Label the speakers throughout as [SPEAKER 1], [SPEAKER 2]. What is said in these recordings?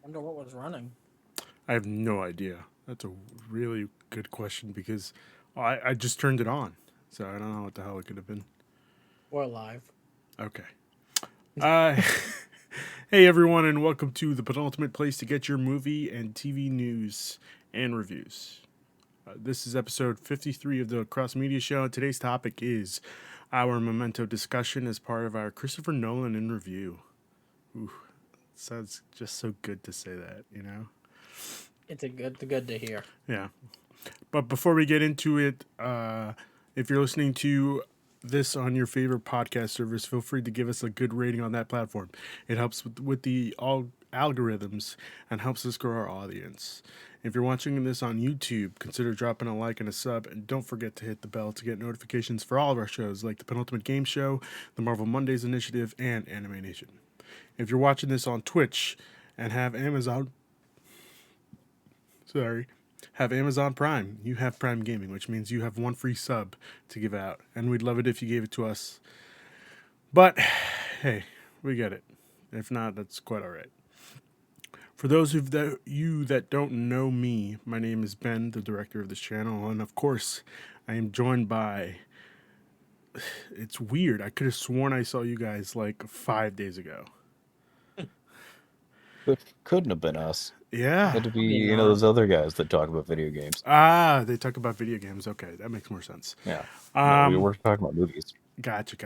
[SPEAKER 1] Wonder what was running.
[SPEAKER 2] I have no idea. That's a really good question because I just turned it on, so I don't know what the hell it could have been.
[SPEAKER 1] We're live.
[SPEAKER 2] Okay. Uh, hey everyone, and welcome to the penultimate place to get your movie and TV news and reviews. This is episode 53 of the Cross Media Show, and today's topic is our Memento discussion as part of our Christopher Nolan in review. Ooh, sounds just so good to say that, you know?
[SPEAKER 1] It's good to hear.
[SPEAKER 2] Yeah. But before we get into it, if you're listening to this on your favorite podcast service, feel free to give us a good rating on that platform. It helps with the all algorithms and helps us grow our audience. If you're watching this on YouTube, consider dropping a like and a sub, and don't forget to hit the bell to get notifications for all of our shows like the Penultimate Game Show, the Marvel Mondays Initiative, and Anime Nation. If you're watching this on Twitch and have Amazon Prime. You have Prime Gaming, which means you have one free sub to give out, and we'd love it if you gave it to us. But hey, we get it. If not, that's quite all right. For those of you that don't know me, my name is Ben, the director of this channel, and of course, I am joined by. It's weird. I could have sworn I saw you guys like 5 days ago.
[SPEAKER 3] It couldn't have been us.
[SPEAKER 2] Yeah.
[SPEAKER 3] Had to be,
[SPEAKER 1] Probably not.
[SPEAKER 3] those other guys that talk about video games.
[SPEAKER 2] They talk about video games. Okay, that makes more sense.
[SPEAKER 3] Yeah. No, we
[SPEAKER 2] Um,
[SPEAKER 3] were talking about movies.
[SPEAKER 2] Gotcha.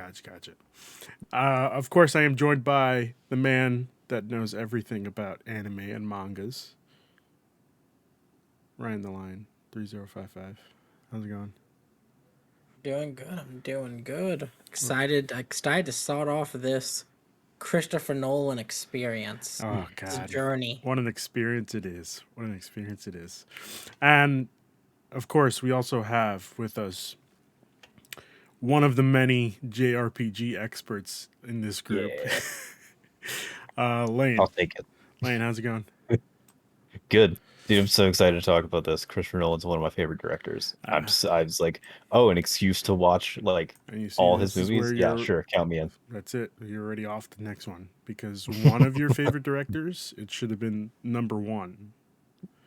[SPEAKER 2] Of course, I am joined by the man that knows everything about anime and mangas. Ryan the Line, 3055. How's it going?
[SPEAKER 1] I'm doing good. Excited to start off this Christopher Nolan experience.
[SPEAKER 2] Oh,
[SPEAKER 1] This
[SPEAKER 2] God.
[SPEAKER 1] journey.
[SPEAKER 2] What an experience it is. What an experience it is. And, of course, we also have with us one of the many JRPG experts in this group,
[SPEAKER 3] Yeah.
[SPEAKER 2] Lane.
[SPEAKER 3] I'll take it.
[SPEAKER 2] Lane, how's it going?
[SPEAKER 3] Good. Dude, I'm so excited to talk about this. Christopher Nolan's one of my favorite directors. I was like, oh, an excuse to watch like
[SPEAKER 2] And you see,
[SPEAKER 3] all his
[SPEAKER 2] this is where
[SPEAKER 3] movies? Yeah,
[SPEAKER 2] you're.
[SPEAKER 3] sure, count me in.
[SPEAKER 2] That's it. You're already off to the next one because one of your favorite directors, it should have been number one.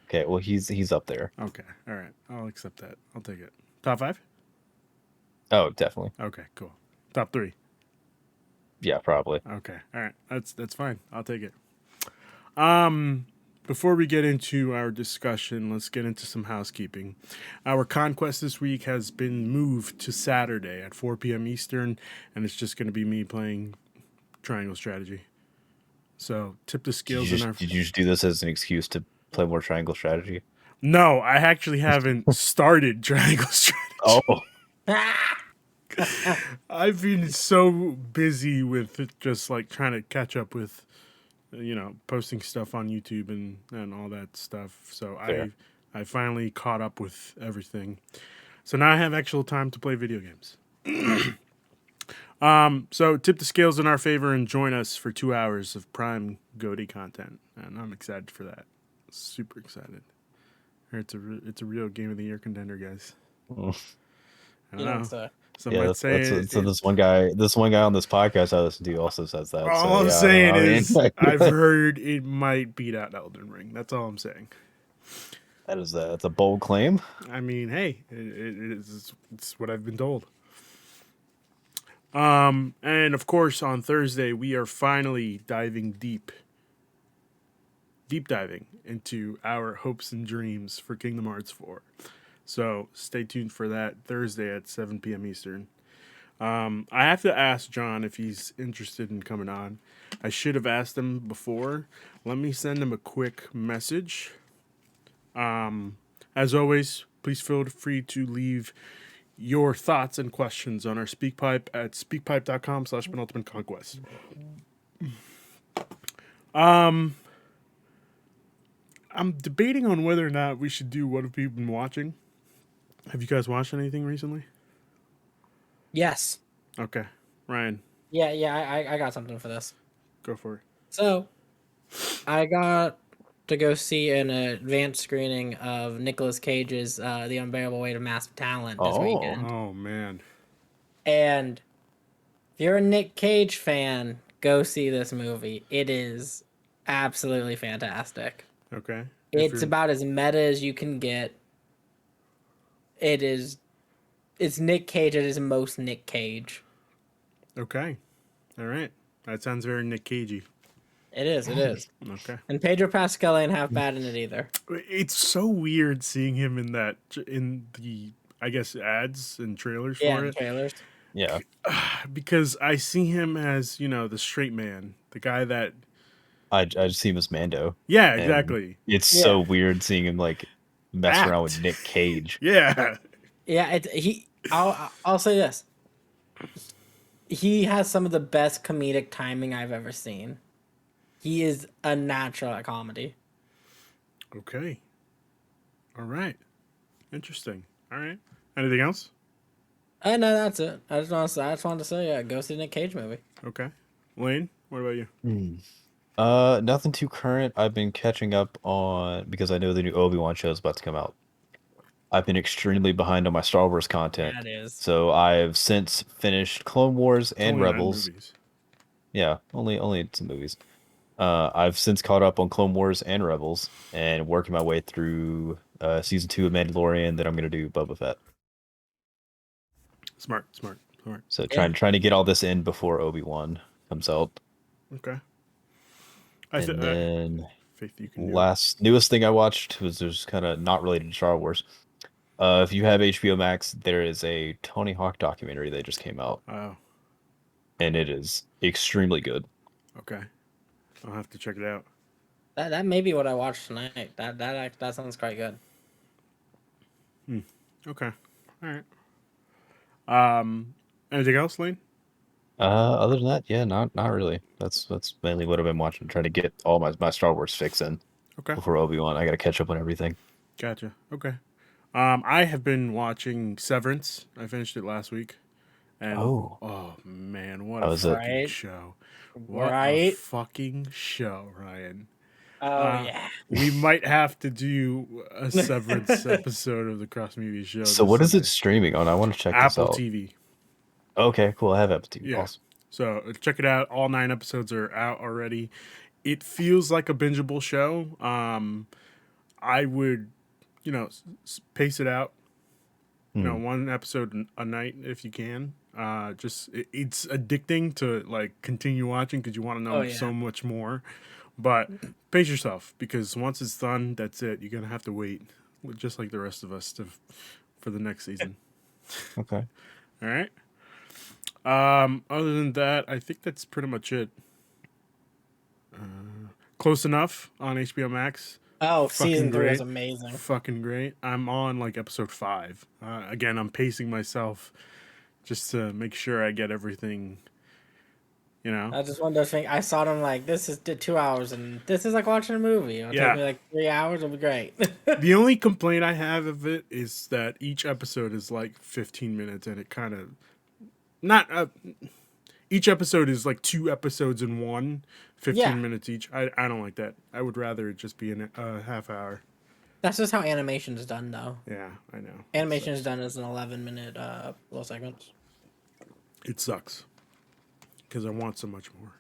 [SPEAKER 3] Okay, well he's up there.
[SPEAKER 2] Okay, all right. I'll accept that. I'll take it. Top five.
[SPEAKER 3] Oh, definitely.
[SPEAKER 2] Okay, cool. Top three.
[SPEAKER 3] Yeah, probably.
[SPEAKER 2] Okay, all right. That's fine. I'll take it. Before we get into our discussion, let's get into some housekeeping. Our conquest this week has been moved to Saturday at 4 p.m. Eastern, and it's just going to be me playing Triangle Strategy. So tip the scales in our.
[SPEAKER 3] Did you just do this as an excuse to play more Triangle Strategy?
[SPEAKER 2] No, I actually haven't started Triangle Strategy.
[SPEAKER 3] Oh,
[SPEAKER 2] I've been so busy with just like trying to catch up with, posting stuff on YouTube and all that stuff. So
[SPEAKER 3] fair.
[SPEAKER 2] I finally caught up with everything. So now I have actual time to play video games. So tip the scales in our favor and join us for 2 hours of prime Goaty content, and I'm excited for that. Super excited. It's a real game of the year contender, guys. I don't know.
[SPEAKER 1] Say.
[SPEAKER 2] Some might say
[SPEAKER 3] so this one guy on this podcast I listen to also says that.
[SPEAKER 2] All
[SPEAKER 3] so,
[SPEAKER 2] I'm
[SPEAKER 3] yeah,
[SPEAKER 2] saying
[SPEAKER 3] I mean,
[SPEAKER 2] is I've heard it might beat out Elden Ring. That's all I'm saying.
[SPEAKER 3] that's a bold claim.
[SPEAKER 2] I mean, hey, it's what I've been told. And of course, on Thursday we are finally deep diving into our hopes and dreams for Kingdom Hearts 4. So stay tuned for that Thursday at 7 p.m. Eastern. I have to ask John if he's interested in coming on. I should have asked him before. Let me send him a quick message. As always, please feel free to leave your thoughts and questions on our SpeakPipe at speakpipe.com/penultimateconquest. I'm debating on whether or not we should do what have we been watching. Have you guys watched anything recently?
[SPEAKER 1] Yes.
[SPEAKER 2] Okay. Ryan,
[SPEAKER 1] Yeah. I got something for this.
[SPEAKER 2] go for it.
[SPEAKER 1] So, I got to go see an advanced screening of Nicolas Cage's The Unbearable Weight of Massive Talent this weekend.
[SPEAKER 2] Oh, man.
[SPEAKER 1] And if you're a Nick Cage fan, go see this movie. It is absolutely fantastic.
[SPEAKER 2] Okay. If
[SPEAKER 1] It's
[SPEAKER 2] you're
[SPEAKER 1] about as meta as you can get. It is. It's Nick Cage at his most Nick Cage.
[SPEAKER 2] okay. All right. That sounds very Nick Cagey.
[SPEAKER 1] It is. It is.
[SPEAKER 2] Okay.
[SPEAKER 1] And Pedro Pascal ain't half bad in it either.
[SPEAKER 2] It's so weird seeing him in that in the I guess ads and trailers
[SPEAKER 1] Yeah,
[SPEAKER 2] for
[SPEAKER 1] the
[SPEAKER 2] it
[SPEAKER 1] trailers.
[SPEAKER 3] Yeah,
[SPEAKER 2] because I see him as, the straight man, the guy that
[SPEAKER 3] I just see him as Mando,
[SPEAKER 2] yeah,
[SPEAKER 3] and
[SPEAKER 2] exactly.
[SPEAKER 3] it's
[SPEAKER 1] Yeah.
[SPEAKER 3] so weird seeing him like mess around with
[SPEAKER 2] Act.
[SPEAKER 3] Nick Cage.
[SPEAKER 2] Yeah.
[SPEAKER 1] Yeah. I'll say this. He has some of the best comedic timing I've ever seen. He is a natural at comedy.
[SPEAKER 2] Okay. All right. Interesting. All right. Anything else?
[SPEAKER 1] No, that's it. I just wanted to say, yeah, go see the Nick Cage movie.
[SPEAKER 2] Okay. Lane, what about you?
[SPEAKER 3] Nothing too current. I've been catching up on because I know the new Obi-Wan show is about to come out. I've been extremely behind on my Star Wars content.
[SPEAKER 1] Yeah, it is.
[SPEAKER 3] So I've since finished Clone Wars
[SPEAKER 2] It's
[SPEAKER 3] and
[SPEAKER 2] only 9
[SPEAKER 3] Rebels.
[SPEAKER 2] movies.
[SPEAKER 3] Yeah, only some movies. I've since caught up on Clone Wars and Rebels and working my way through season 2 of Mandalorian. Then I'm gonna do Boba Fett.
[SPEAKER 2] Smart, smart, smart.
[SPEAKER 3] So
[SPEAKER 1] Yeah.
[SPEAKER 3] trying to get all this in before Obi-Wan comes out.
[SPEAKER 2] Okay.
[SPEAKER 3] And then
[SPEAKER 2] Faith, you can do it.
[SPEAKER 3] newest thing I watched was just kind of not related to Star Wars. If you have HBO Max, there is a Tony Hawk documentary that just came out,
[SPEAKER 2] Oh,
[SPEAKER 3] and it is extremely good.
[SPEAKER 2] okay. I'll have to check it out.
[SPEAKER 1] That may be what I watched tonight. That sounds quite good.
[SPEAKER 2] Okay. All right. Anything else, Lane?
[SPEAKER 3] Other than that, yeah, not really. That's mainly what I've been watching, trying to get all my Star Wars fix in
[SPEAKER 2] Okay.
[SPEAKER 3] before Obi-Wan. I got to catch up on everything.
[SPEAKER 2] Gotcha. Okay. I have been watching Severance. I finished it last week. And
[SPEAKER 3] Oh,
[SPEAKER 2] man, what
[SPEAKER 3] how
[SPEAKER 2] a
[SPEAKER 3] is it?
[SPEAKER 2] fucking
[SPEAKER 1] Right?
[SPEAKER 2] show. What a
[SPEAKER 1] Right?
[SPEAKER 2] fucking show, Ryan.
[SPEAKER 1] Oh yeah.
[SPEAKER 2] We might have to do a Severance episode of the Cross Media Show.
[SPEAKER 3] So
[SPEAKER 2] this
[SPEAKER 3] what is
[SPEAKER 2] Sunday.
[SPEAKER 3] it streaming on? I want to check this
[SPEAKER 2] Apple
[SPEAKER 3] out.
[SPEAKER 2] TV.
[SPEAKER 3] Okay, cool. I have Apple TV.
[SPEAKER 2] Yeah.
[SPEAKER 3] Awesome.
[SPEAKER 2] So check it out. All 9 episodes are out already. It feels like a bingeable show. I would, pace it out. One episode a night if you can. It's addicting to like continue watching because you want to know
[SPEAKER 1] Oh, yeah.
[SPEAKER 2] so much more. But pace yourself because once it's done, that's it. You're gonna have to wait, just like the rest of us, for the next season.
[SPEAKER 3] Okay.
[SPEAKER 2] All right. Other than that, I think that's pretty much it. Close Enough on HBO Max.
[SPEAKER 1] Oh, season 3 was
[SPEAKER 2] great.
[SPEAKER 1] amazing.
[SPEAKER 2] Fucking great. I'm on like episode 5. Again, I'm pacing myself just to make sure I get everything.
[SPEAKER 1] That's just one of those things. I saw them like this is 2 hours, and this is like watching a movie. It'll
[SPEAKER 2] Yeah.
[SPEAKER 1] take me like 3 hours. It'll be great.
[SPEAKER 2] The only complaint I have of it is that each episode is like 15 minutes, and it kind of not. Each episode is like 2 episodes in one, 15
[SPEAKER 1] Yeah.
[SPEAKER 2] minutes each. I don't like that. I would rather it just be in a half hour.
[SPEAKER 1] That's just how animation is done, though.
[SPEAKER 2] Yeah, I know.
[SPEAKER 1] Animation is done as an 11-minute little segments.
[SPEAKER 2] It sucks because I want so much more.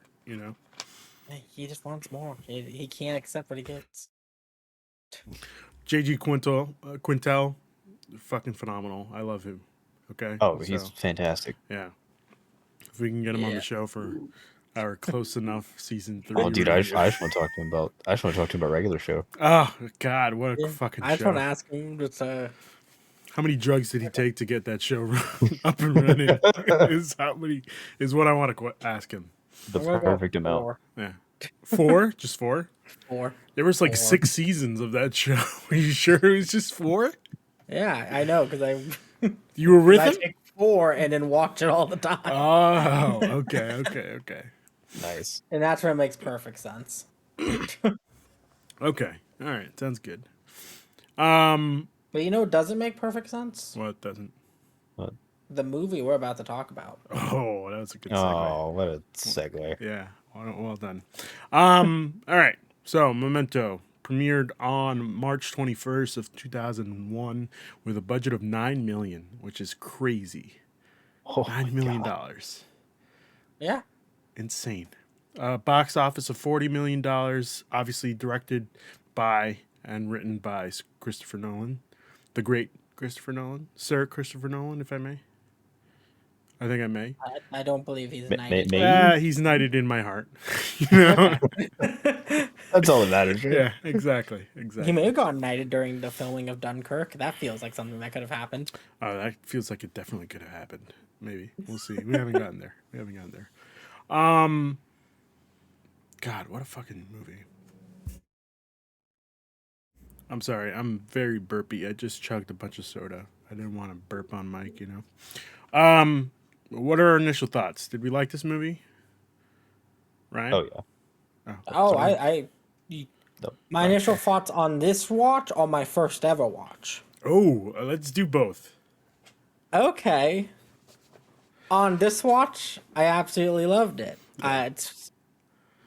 [SPEAKER 1] He just wants more. He can't accept what he gets.
[SPEAKER 2] JG Quintel, fucking phenomenal. I love him. Okay.
[SPEAKER 3] Oh, he's
[SPEAKER 2] So,
[SPEAKER 3] fantastic.
[SPEAKER 2] yeah. If we can get him on
[SPEAKER 1] Yeah.
[SPEAKER 2] the show for our Close Enough season 3.
[SPEAKER 3] Oh, dude, I just
[SPEAKER 2] review.
[SPEAKER 3] want to talk to him about. I just want to talk to him about regular show.
[SPEAKER 2] Oh God, what a
[SPEAKER 1] Yeah.
[SPEAKER 2] fucking
[SPEAKER 1] I just
[SPEAKER 2] show!
[SPEAKER 1] want to ask him. Just,
[SPEAKER 2] How many drugs did he take to get that show up and running? is what I want to ask him.
[SPEAKER 3] The
[SPEAKER 1] I'm gonna go
[SPEAKER 3] perfect amount.
[SPEAKER 1] 4.
[SPEAKER 2] Yeah, 4, just 4.
[SPEAKER 1] 4.
[SPEAKER 2] There was like
[SPEAKER 1] 4.
[SPEAKER 2] 6 seasons of that show. Are you sure it was just 4?
[SPEAKER 1] Yeah, I know because
[SPEAKER 2] You were with
[SPEAKER 1] I
[SPEAKER 2] him?
[SPEAKER 1] take 4 and then watch it all the time,
[SPEAKER 2] Oh, okay.
[SPEAKER 3] Nice.
[SPEAKER 1] and that's where it makes perfect sense.
[SPEAKER 2] Okay. All right. Sounds good.
[SPEAKER 1] But you know what doesn't make perfect sense?
[SPEAKER 2] What doesn't?
[SPEAKER 3] What?
[SPEAKER 1] The movie we're about to talk about.
[SPEAKER 2] Oh, that was a good segue.
[SPEAKER 3] Oh, what a segue.
[SPEAKER 2] Yeah. Well done. All right. So, Memento premiered on March 21st of 2001 with a budget of $9 million, which is crazy.
[SPEAKER 3] Oh,
[SPEAKER 2] $9
[SPEAKER 3] my
[SPEAKER 2] million.
[SPEAKER 3] God.
[SPEAKER 1] Yeah.
[SPEAKER 2] Insane. Box office of $40 million. Obviously directed by and written by Christopher Nolan, the great Christopher Nolan, Sir Christopher Nolan, if I may. I think I may.
[SPEAKER 1] I don't believe he's knighted.
[SPEAKER 3] Maybe
[SPEAKER 2] He's knighted in my heart. You know?
[SPEAKER 1] Okay.
[SPEAKER 3] that's all that matters, right?
[SPEAKER 2] Yeah, exactly,
[SPEAKER 1] He may
[SPEAKER 2] exactly.
[SPEAKER 1] have gotten knighted during the filming of Dunkirk. That feels like something that could have happened.
[SPEAKER 2] That feels like it definitely could have happened. Maybe we'll see. We haven't gotten there. We haven't gotten there. God, what a fucking movie. I'm sorry. I'm very burpy. I just chugged a bunch of soda. I didn't want to burp on mic, you know. What are our initial thoughts? Did we like this movie? Ryan?
[SPEAKER 3] Oh yeah.
[SPEAKER 1] Oh,
[SPEAKER 2] sorry.
[SPEAKER 3] No.
[SPEAKER 1] My initial thoughts on this watch or my first ever watch?
[SPEAKER 2] Oh, let's do both.
[SPEAKER 1] Okay. On this watch, I absolutely loved it. I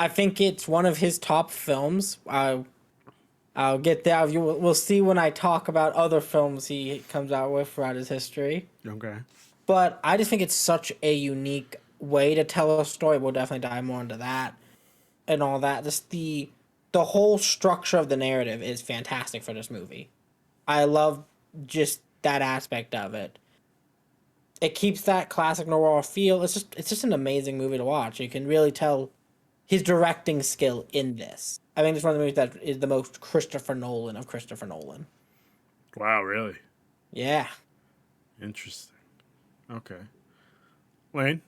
[SPEAKER 1] think it's one of his top films. I'll get there. We'll see when I talk about other films he comes out with throughout his history.
[SPEAKER 2] Okay.
[SPEAKER 1] But I just think it's such a unique way to tell a story. We'll definitely dive more into that and all that. Just the whole structure of the narrative is fantastic for this movie. I love just that aspect of it. It keeps that classic noir feel. It's just an amazing movie to watch. You can really tell his directing skill in this. I think it's one of the movies that is the most Christopher Nolan of Christopher Nolan.
[SPEAKER 2] Wow, really?
[SPEAKER 1] Yeah.
[SPEAKER 2] Interesting. Okay. Lane?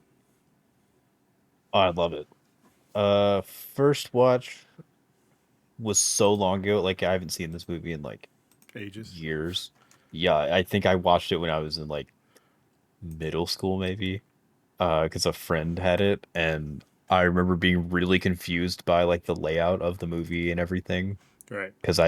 [SPEAKER 3] Oh, I love it. First watch was so long ago. Like I haven't seen this movie in like
[SPEAKER 2] Ages.
[SPEAKER 3] years. Yeah, I think I watched it when I was in like middle school, maybe. Because a friend had it, and I remember being really confused by like the layout of the movie and everything.
[SPEAKER 2] Right.
[SPEAKER 3] Because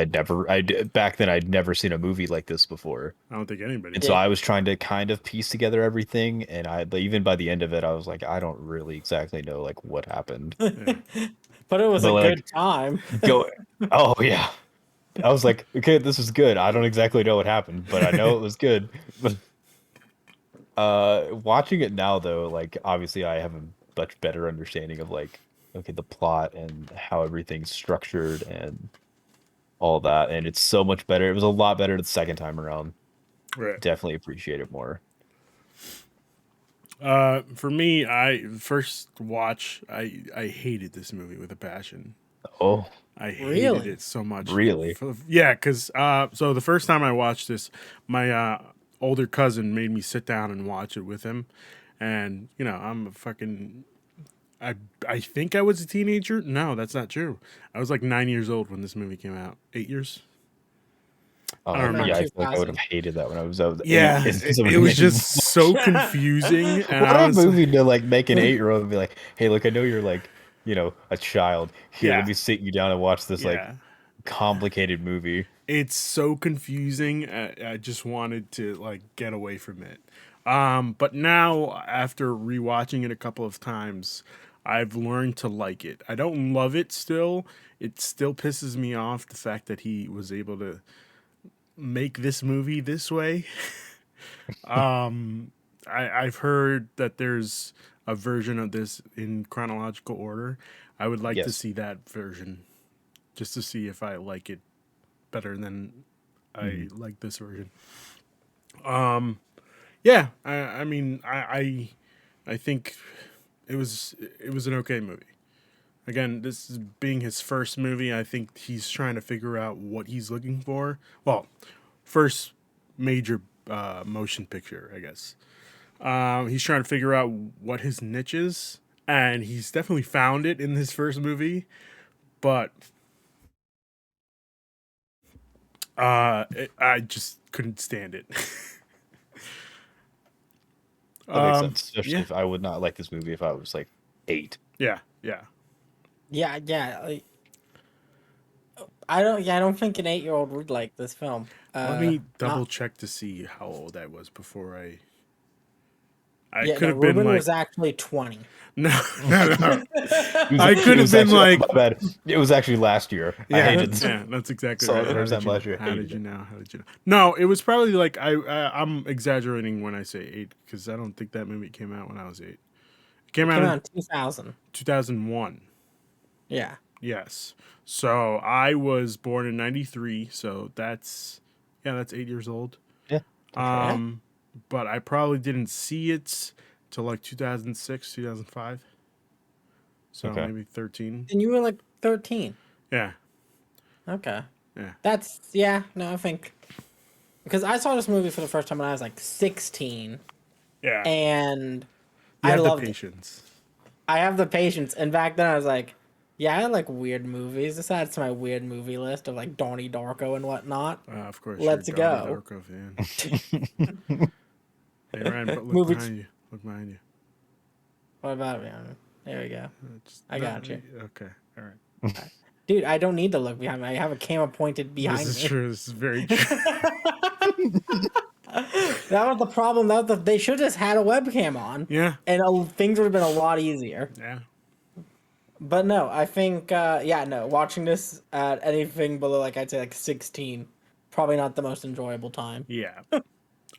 [SPEAKER 3] back then I'd never seen a movie like this before.
[SPEAKER 2] I don't think anybody
[SPEAKER 3] And
[SPEAKER 2] did.
[SPEAKER 3] so
[SPEAKER 1] Yeah.
[SPEAKER 3] I was trying to kind of piece together everything, and but even by the end of it, I was like, I don't really exactly know like what happened.
[SPEAKER 1] But it was
[SPEAKER 3] But
[SPEAKER 1] a
[SPEAKER 3] like,
[SPEAKER 1] good time.
[SPEAKER 3] go, oh yeah, I was like, okay, this is good. I don't exactly know what happened, but I know it was good. But watching it now though, like obviously I have a much better understanding of like, okay, the plot and how everything's structured and all that, and it's so much better. It was a lot better the second time around.
[SPEAKER 2] Right.
[SPEAKER 3] Definitely appreciate it more.
[SPEAKER 2] For me, first watch, I hated this movie with a passion.
[SPEAKER 3] Oh,
[SPEAKER 2] I hated
[SPEAKER 1] Really?
[SPEAKER 2] it so much.
[SPEAKER 3] really?
[SPEAKER 2] Yeah, because so the first time I watched this, my older cousin made me sit down and watch it with him, and you know I'm a fucking. I think I was a teenager. No, that's not true. I was like 9 years old when this movie came out. 8 years. I don't
[SPEAKER 1] Around
[SPEAKER 2] remember.
[SPEAKER 3] Yeah, I feel like I would have
[SPEAKER 1] 2000.
[SPEAKER 3] hated that when I was 8.
[SPEAKER 2] Yeah, it was just so confusing, and
[SPEAKER 3] What
[SPEAKER 2] I
[SPEAKER 3] a
[SPEAKER 2] was
[SPEAKER 3] movie to like make an 8-year-old and be like, "Hey, look, I know you're like, a child. Here,
[SPEAKER 2] yeah,
[SPEAKER 3] let me sit you down and watch this like
[SPEAKER 2] yeah.
[SPEAKER 3] complicated movie."
[SPEAKER 2] It's so confusing. I just wanted to like get away from it. But now after rewatching it a couple of times, I've learned to like it. I don't love it still. It still pisses me off the fact that he was able to make this movie this way. I've heard that there's a version of this in chronological order. I would like to
[SPEAKER 3] Yes.
[SPEAKER 2] see that version just to see if I like it better than I
[SPEAKER 3] Mhm.
[SPEAKER 2] like this version. Yeah, I mean, I think it was an okay movie. Again, this is being his first movie. I think he's trying to figure out what he's looking for. Well, first major motion picture, I guess. He's trying to figure out what his niche is, and he's definitely found it in his first movie. But I just couldn't stand it.
[SPEAKER 3] That makes sense. Especially
[SPEAKER 2] Yeah,
[SPEAKER 3] if I would not like this movie if I was like 8.
[SPEAKER 2] yeah, yeah.
[SPEAKER 1] Yeah, yeah. I don't think an 8-year-old would like this film.
[SPEAKER 2] Let me double
[SPEAKER 1] Not.
[SPEAKER 2] check to see how old I was before I
[SPEAKER 1] Yeah,
[SPEAKER 2] could
[SPEAKER 1] no.
[SPEAKER 2] have been
[SPEAKER 1] Ruben
[SPEAKER 2] like
[SPEAKER 1] was actually 20.
[SPEAKER 2] no, no.
[SPEAKER 3] It
[SPEAKER 2] I could have
[SPEAKER 3] was
[SPEAKER 2] been
[SPEAKER 3] actually,
[SPEAKER 2] like
[SPEAKER 3] my bad. It was actually last year. I
[SPEAKER 2] yeah,
[SPEAKER 3] hated
[SPEAKER 2] yeah. That's exactly
[SPEAKER 3] saw it
[SPEAKER 2] right.
[SPEAKER 3] the first time last year.
[SPEAKER 2] How
[SPEAKER 3] Hated
[SPEAKER 2] did you
[SPEAKER 3] it.
[SPEAKER 2] know? How did you know? No, it was probably like I'm exaggerating when I say 8 because I don't think that movie came out when I was 8. It came
[SPEAKER 1] It
[SPEAKER 2] out
[SPEAKER 1] came
[SPEAKER 2] in
[SPEAKER 1] out in 2000.
[SPEAKER 2] 2001.
[SPEAKER 1] Yeah.
[SPEAKER 2] Yes. So I was born in '93, so that's 8 years old.
[SPEAKER 3] Yeah, that's right.
[SPEAKER 1] Yeah.
[SPEAKER 2] Um, but I probably didn't see it till like 2006, 2005. So
[SPEAKER 3] Okay.
[SPEAKER 2] maybe 13.
[SPEAKER 1] And you were like 13.
[SPEAKER 2] Yeah.
[SPEAKER 1] Okay.
[SPEAKER 2] Yeah.
[SPEAKER 1] That's, yeah, no, I think. Because I saw this movie for the first time when I was like 16.
[SPEAKER 2] Yeah.
[SPEAKER 1] And
[SPEAKER 2] You
[SPEAKER 1] I
[SPEAKER 2] had the
[SPEAKER 1] loved it.
[SPEAKER 2] patience.
[SPEAKER 1] I have the patience. And back then I was like, yeah, I like weird movies. This adds to my weird movie list of like Donnie Darko and whatnot.
[SPEAKER 2] Of course, you're a
[SPEAKER 1] Let's
[SPEAKER 2] Donnie
[SPEAKER 1] go.
[SPEAKER 2] Darko fan. Hey, Ryan, but look
[SPEAKER 1] Movies.
[SPEAKER 2] behind you. Look behind you.
[SPEAKER 1] What about me? There we go. I got you.
[SPEAKER 2] Okay. All right.
[SPEAKER 1] Dude, I don't need to look behind me. I have a camera pointed behind
[SPEAKER 2] This is
[SPEAKER 1] me.
[SPEAKER 2] true. This is very true.
[SPEAKER 1] That was the problem. They should have just had a webcam on.
[SPEAKER 2] Yeah.
[SPEAKER 1] And things would have been a lot easier.
[SPEAKER 2] Yeah.
[SPEAKER 1] But no, I think, no, watching this at anything below, like, I'd say, like, 16, probably not the most enjoyable time.
[SPEAKER 2] Yeah.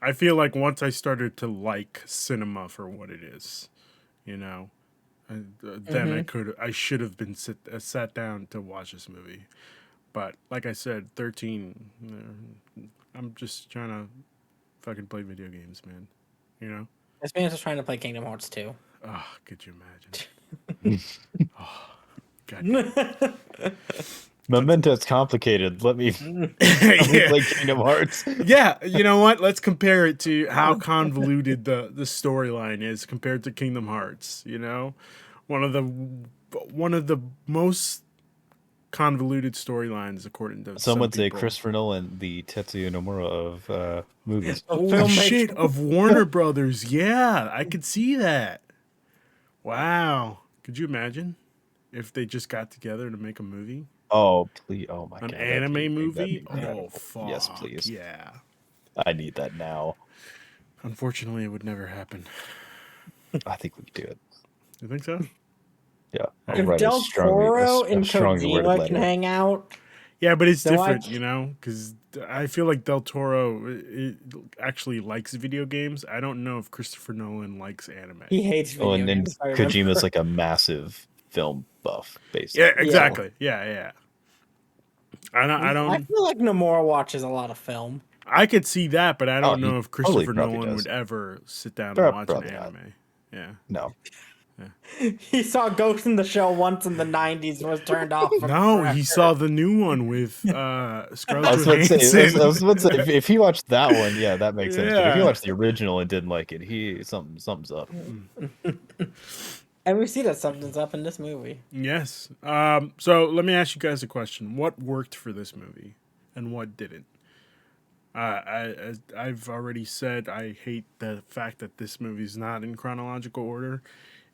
[SPEAKER 2] I feel like once I started to like cinema for what it is, you know, then I should have been sat down to watch this movie. But like I said, 13, I'm just trying to fucking play video games, man. You know?
[SPEAKER 1] This man's just trying to play Kingdom Hearts 2.
[SPEAKER 2] Oh, could you imagine? God.
[SPEAKER 3] Memento's complicated. Let me
[SPEAKER 2] Yeah.
[SPEAKER 3] play Kingdom Hearts.
[SPEAKER 2] Yeah, you know what? Let's compare it to how convoluted the storyline is compared to Kingdom Hearts. You know, one of the most convoluted storylines according to
[SPEAKER 3] Some would say
[SPEAKER 2] people.
[SPEAKER 3] Christopher Nolan, the Tetsuya Nomura of movies.
[SPEAKER 2] Holy
[SPEAKER 1] Filmmaker.
[SPEAKER 2] shit, of Warner Brothers. Yeah, I could see that. Wow, could you imagine if they just got together to make a movie?
[SPEAKER 3] Oh please! Oh my
[SPEAKER 2] An
[SPEAKER 3] god!
[SPEAKER 2] anime movie?
[SPEAKER 3] That'd be
[SPEAKER 2] Oh,
[SPEAKER 3] incredible.
[SPEAKER 2] fuck.
[SPEAKER 3] Yes, please.
[SPEAKER 2] Yeah.
[SPEAKER 3] I need that now.
[SPEAKER 2] Unfortunately, it would never happen.
[SPEAKER 3] I think we could do it.
[SPEAKER 2] You think so?
[SPEAKER 3] Yeah, I'll
[SPEAKER 1] If
[SPEAKER 3] write
[SPEAKER 1] Del Toro and
[SPEAKER 3] strongly worded
[SPEAKER 1] Kojima can
[SPEAKER 3] letter.
[SPEAKER 1] hang out,
[SPEAKER 2] Yeah, but it's
[SPEAKER 1] then why
[SPEAKER 2] different, you know, because I feel like Del Toro actually likes video games. I don't know if Christopher Nolan likes anime.
[SPEAKER 1] he hates video
[SPEAKER 3] Oh, and then
[SPEAKER 1] games. I remember.
[SPEAKER 3] Kojima's like a massive film buff, basically.
[SPEAKER 2] Yeah, exactly. Yeah. I
[SPEAKER 1] I
[SPEAKER 2] don't.
[SPEAKER 1] feel like Nomura watches a lot of film.
[SPEAKER 2] I could see that, but I don't
[SPEAKER 3] he
[SPEAKER 2] know if
[SPEAKER 3] totally
[SPEAKER 2] Christopher
[SPEAKER 3] probably
[SPEAKER 2] Nolan
[SPEAKER 3] does.
[SPEAKER 2] would ever sit down and
[SPEAKER 3] Probably
[SPEAKER 2] watch an
[SPEAKER 3] not.
[SPEAKER 2] anime. Yeah.
[SPEAKER 3] No.
[SPEAKER 1] He saw Ghost in the Shell once in the 90s and was turned off. From
[SPEAKER 2] No,
[SPEAKER 1] forever.
[SPEAKER 2] he saw the new one with
[SPEAKER 3] I
[SPEAKER 2] Scarlett
[SPEAKER 3] was about to say,
[SPEAKER 2] Johansson.
[SPEAKER 3] I was about to say if he watched that one, yeah, that makes sense. But if he
[SPEAKER 2] Yeah.
[SPEAKER 3] watched the original and didn't like it, something's up.
[SPEAKER 1] And we see that something's up in this movie.
[SPEAKER 2] Yes. So let me ask you guys a question. What worked for this movie, and what didn't? I've already said I hate the fact that this movie's not in chronological order.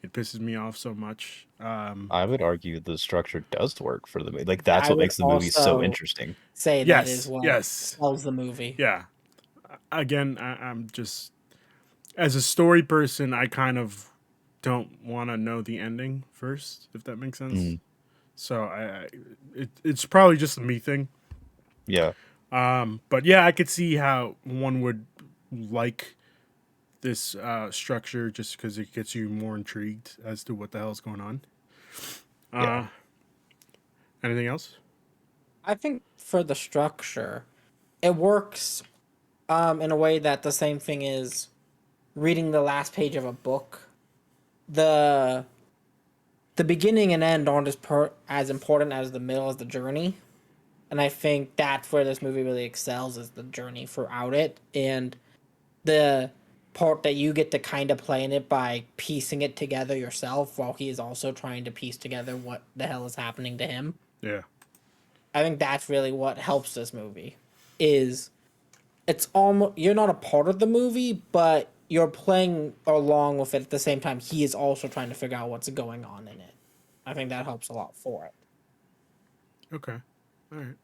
[SPEAKER 2] It pisses me off so much.
[SPEAKER 3] I would argue the structure does work for the movie. Like that's
[SPEAKER 1] I
[SPEAKER 3] what
[SPEAKER 1] would
[SPEAKER 3] makes the movie so
[SPEAKER 1] also
[SPEAKER 3] interesting.
[SPEAKER 1] Say
[SPEAKER 2] Yes,
[SPEAKER 1] that is what
[SPEAKER 2] yes.
[SPEAKER 1] sells the movie.
[SPEAKER 2] Yeah. Again, I'm just as a story person, I kind of don't want to know the ending first, if that makes sense. So it's probably just a me thing.
[SPEAKER 3] Yeah.
[SPEAKER 2] But yeah, I could see how one would like this structure just because it gets you more intrigued as to what the hell's going on.
[SPEAKER 3] Yeah.
[SPEAKER 2] Anything else?
[SPEAKER 1] I think for the structure, it works in a way that the same thing is reading the last page of a book. The beginning and end aren't as important as the middle as the journey. And I think that's where this movie really excels is the journey throughout it and the part that you get to kind of play in it by piecing it together yourself while he is also trying to piece together what the hell is happening to him.
[SPEAKER 2] Yeah.
[SPEAKER 1] I think that's really what helps this movie is it's almost you're not a part of the movie, but you're playing along with it at the same time. He is also trying to figure out what's going on in it. I think that helps a lot for it.
[SPEAKER 2] Okay. All right.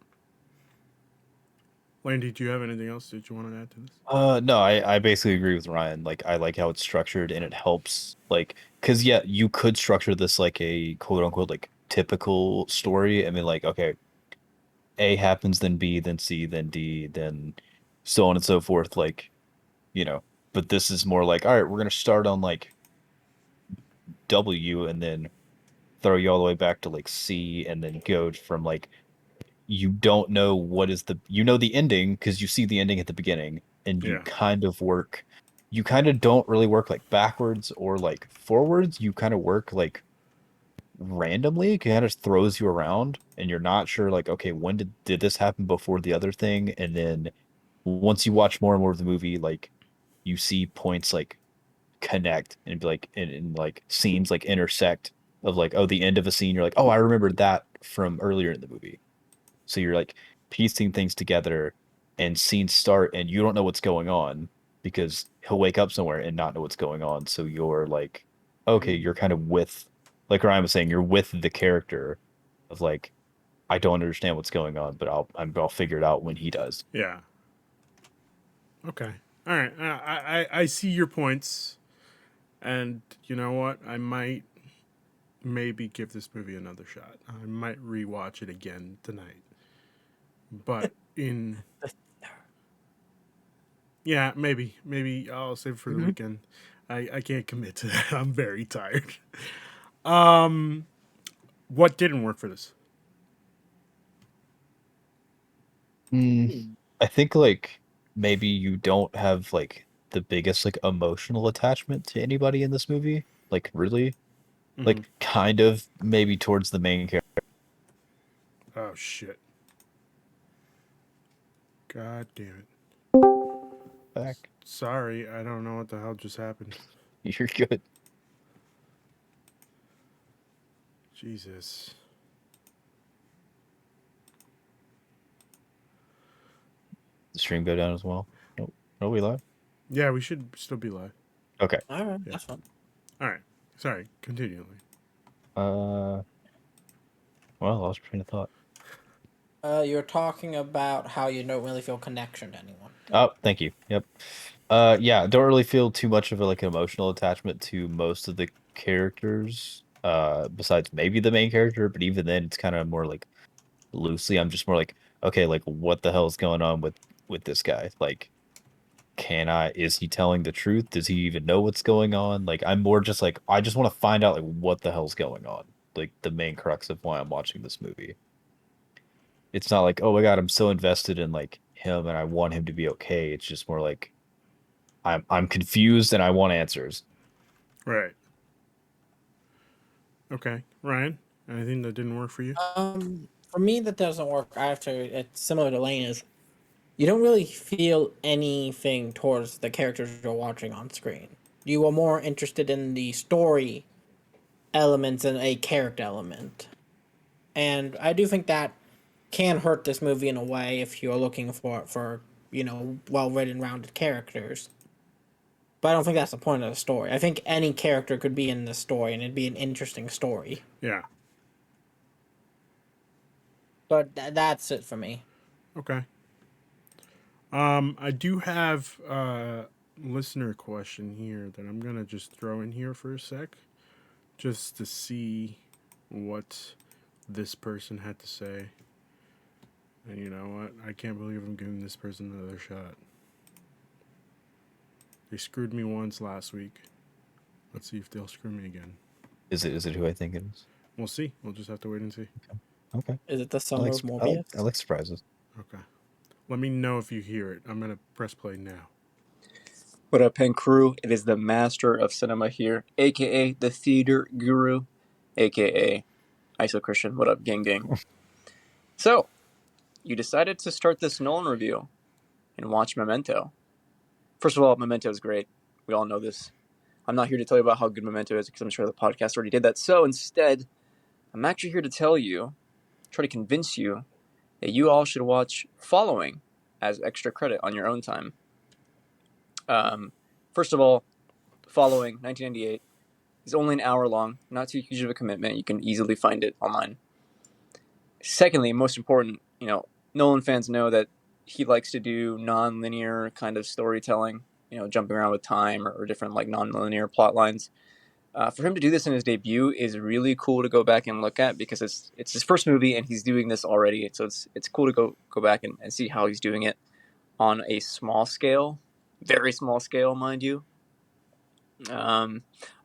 [SPEAKER 2] Landy, do you have anything else that you want to add to this?
[SPEAKER 3] No, I basically agree with Ryan. Like I like how it's structured and it helps like because yeah, you could structure this like a quote unquote like typical story. I mean like okay, A happens, then B, then C, then D, then so on and so forth, like you know. But this is more like, all right, we're gonna start on like W and then throw you all the way back to like C, and then go from like you don't know what is the you know the ending because you see the ending at the beginning, and
[SPEAKER 2] Yeah.
[SPEAKER 3] you kind of don't really work like backwards or like forwards. You kind of work like randomly. It kind of throws you around, and you're not sure like, okay, when did this happen before the other thing? And then once you watch more and more of the movie, like you see points like connect and be like and like scenes like intersect of like, oh, the end of a scene, you're like, oh, I remember that from earlier in the movie. So you're like piecing things together, and scenes start and you don't know what's going on because he'll wake up somewhere and not know what's going on. So you're like, okay, you're kind of with, like Ryan was saying, you're with the character of like, I don't understand what's going on, but I'll figure it out when he does.
[SPEAKER 2] Yeah. Okay. All right. I see your points, and you know what? I might maybe give this movie another shot. I might rewatch it again tonight. But in yeah, maybe I'll save it for the
[SPEAKER 1] Mhm.
[SPEAKER 2] weekend. I can't commit to that. I'm very tired. Um, what didn't work for this?
[SPEAKER 3] Mm. I think like maybe you don't have like the biggest like emotional attachment to anybody in this movie. Like really?
[SPEAKER 2] Mm-hmm.
[SPEAKER 3] Like kind of maybe towards the main character.
[SPEAKER 2] Oh shit! God damn it!
[SPEAKER 3] Back.
[SPEAKER 2] Sorry, I don't know what the hell just happened.
[SPEAKER 3] You're good.
[SPEAKER 2] Jesus.
[SPEAKER 3] The stream go down as well. No, no, we live.
[SPEAKER 2] Yeah, we should still be live.
[SPEAKER 3] Okay.
[SPEAKER 1] All right,
[SPEAKER 2] Yeah.
[SPEAKER 1] that's fun.
[SPEAKER 2] All right. Sorry. Continually.
[SPEAKER 3] Uh, well, I lost train of thought.
[SPEAKER 1] You're talking about how you don't really feel connection to anyone.
[SPEAKER 3] Oh, thank you. Yep. Yeah, don't really feel too much of a like emotional attachment to most of the characters. Besides maybe the main character, but even then, it's kind of more like loosely. I'm just more like, okay, like what the hell is going on with this guy? Like, is he telling the truth? Does he even know what's going on? Like, I'm more just like, I just want to find out like what the hell's going on. Like the main crux of why I'm watching this movie. It's not like, oh my God, I'm so invested in like him and I want him to be okay. It's just more like I'm confused and I want answers.
[SPEAKER 2] Right. Okay. Ryan, anything that didn't work for you?
[SPEAKER 1] For me, that doesn't work. I have to. It's similar to Lane. Is you don't really feel anything towards the characters you're watching on screen. You are more interested in the story elements than a character element, and I do think that can hurt this movie in a way if you're looking for well written, rounded characters. But I don't think that's the point of the story. I think any character could be in the story, and it'd be an interesting story.
[SPEAKER 2] Yeah.
[SPEAKER 1] But that's it for me.
[SPEAKER 2] Okay. I do have a listener question here that I'm gonna just throw in here for a sec, just to see what this person had to say. And you know what? I can't believe I'm giving this person another shot. They screwed me once last week. Let's see if they'll screw me again.
[SPEAKER 3] Is it who I think it is?
[SPEAKER 2] We'll see. We'll just have to wait and see.
[SPEAKER 3] Okay.
[SPEAKER 1] Is it the
[SPEAKER 3] I
[SPEAKER 1] Summer
[SPEAKER 3] like
[SPEAKER 1] of
[SPEAKER 3] I
[SPEAKER 1] Morbius?
[SPEAKER 3] like surprises.
[SPEAKER 2] Okay. Let me know if you hear it. I'm gonna press play now.
[SPEAKER 4] What up, Pen Crew? It is the master of cinema here, aka the theater guru, aka ISO Christian. What up, gang gang? So, you decided to start this Nolan review and watch Memento. First of all, Memento is great. We all know this. I'm not here to tell you about how good Memento is because I'm sure the podcast already did that. So instead, I'm actually here to tell you, try to convince you that you all should watch Following as extra credit on your own time. First of all, Following 1998 is only an hour long, not too huge of a commitment. You can easily find it online. Secondly, most important, Nolan fans know that he likes to do non-linear kind of storytelling, jumping around with time or different like non-linear plot lines. For him to do this in his debut is really cool to go back and look at because it's his first movie and he's doing this already. So it's cool to go back and see how he's doing it on a small scale, very small scale, mind you. I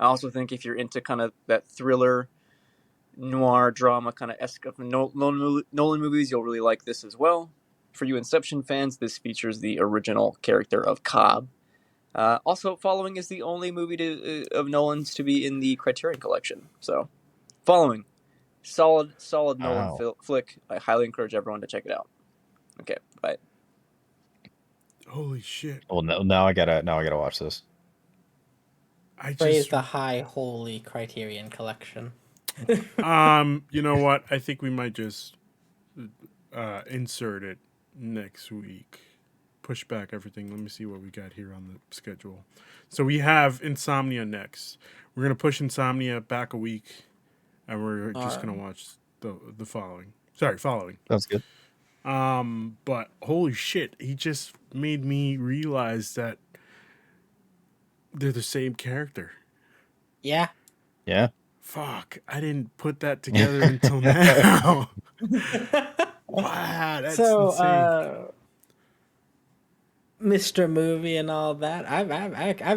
[SPEAKER 4] also think if you're into kind of that thriller noir drama kind of esque of Nolan movies, you'll really like this as well. For you Inception fans, this features the original character of Cobb. Also, Following is the only movie of Nolan's to be in the Criterion Collection. So, Following, solid Nolan
[SPEAKER 3] Wow.
[SPEAKER 4] flick. I highly encourage everyone to check it out. Okay, bye.
[SPEAKER 2] Holy shit!
[SPEAKER 3] Well, now I gotta watch this.
[SPEAKER 2] I
[SPEAKER 1] Praise
[SPEAKER 2] just
[SPEAKER 1] the high holy Criterion Collection.
[SPEAKER 2] you know what? I think we might just insert it next week. Push back everything. Let me see what we got here on the schedule. So we have Insomnia next. We're gonna push Insomnia back a week, and we're just gonna watch the following. Sorry, following.
[SPEAKER 3] Sounds good.
[SPEAKER 2] But holy shit, he just made me realize that they're the same character.
[SPEAKER 1] Yeah.
[SPEAKER 3] Yeah.
[SPEAKER 2] Fuck, I didn't put that together until now. Wow, that's
[SPEAKER 1] So,
[SPEAKER 2] insane.
[SPEAKER 1] Mr. Movie and all that. I've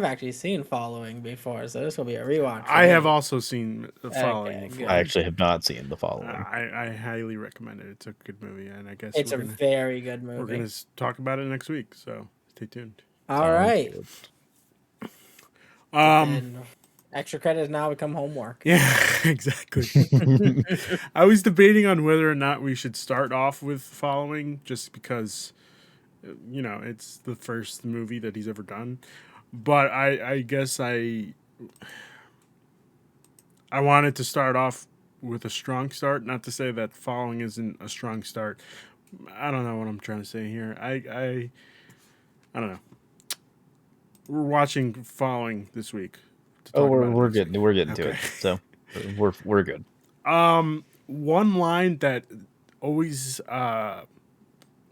[SPEAKER 1] actually seen Following before, so this will be a rewatch. For
[SPEAKER 2] I have
[SPEAKER 1] me.
[SPEAKER 2] also seen the following
[SPEAKER 1] Okay,
[SPEAKER 2] before.
[SPEAKER 1] good.
[SPEAKER 3] I actually have not seen the following.
[SPEAKER 2] I highly recommend it. It's a good movie, and I guess
[SPEAKER 1] It's a very good
[SPEAKER 2] we're
[SPEAKER 1] movie.
[SPEAKER 2] gonna talk about it next week. So stay tuned.
[SPEAKER 1] All
[SPEAKER 3] Sounds
[SPEAKER 1] right.
[SPEAKER 3] good.
[SPEAKER 1] And extra credits now become homework.
[SPEAKER 2] Yeah, exactly. I was debating on whether or not we should start off with following, just because, you know, it's the first movie that he's ever done. But I guess I wanted to start off with a strong start. Not to say that following isn't a strong start. I don't know what I'm trying to say here. I don't know. We're watching Following this week. To
[SPEAKER 3] Oh,
[SPEAKER 2] talk about it
[SPEAKER 3] we're
[SPEAKER 2] next
[SPEAKER 3] getting
[SPEAKER 2] week.
[SPEAKER 3] we're getting to
[SPEAKER 2] Okay.
[SPEAKER 3] it. So we're good.
[SPEAKER 2] One line that always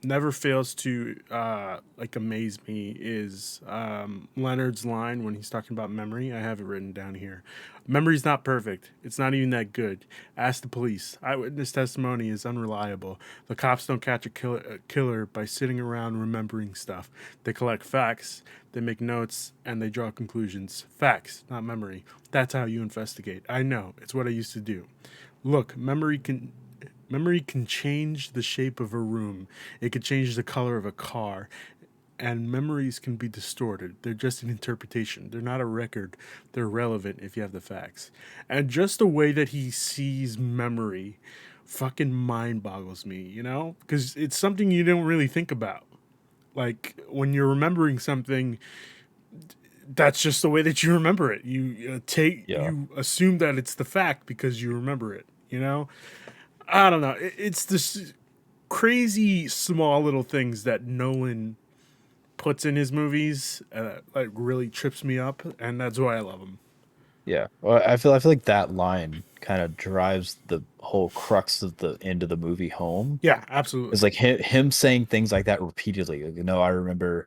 [SPEAKER 2] never fails to like amaze me is Leonard's line when he's talking about memory. I have it written down here. Memory's not perfect. It's not even that good. Ask the police. Eyewitness testimony is unreliable. The cops don't catch a killer by sitting around remembering stuff. They collect facts, they make notes, and they draw conclusions. Facts, not memory. That's how you investigate. I know. It's what I used to do. Look, memory can change the shape of a room. It could change the color of a car. And memories can be distorted. They're just an interpretation. They're not a record. They're relevant if you have the facts. And just the way that he sees memory fucking mind boggles me, you know? Because it's something you don't really think about. Like, when you're remembering something, that's just the way that you remember it. You you assume that it's the fact because you remember it, you know? I don't know. It's this crazy small little things that Nolan puts in his movies, like really trips me up, and that's why I love him.
[SPEAKER 3] Yeah. Well, I feel like that line kind of drives the whole crux of the end of the movie home.
[SPEAKER 2] Yeah, absolutely.
[SPEAKER 3] It's like him saying things like that repeatedly. Like, I remember,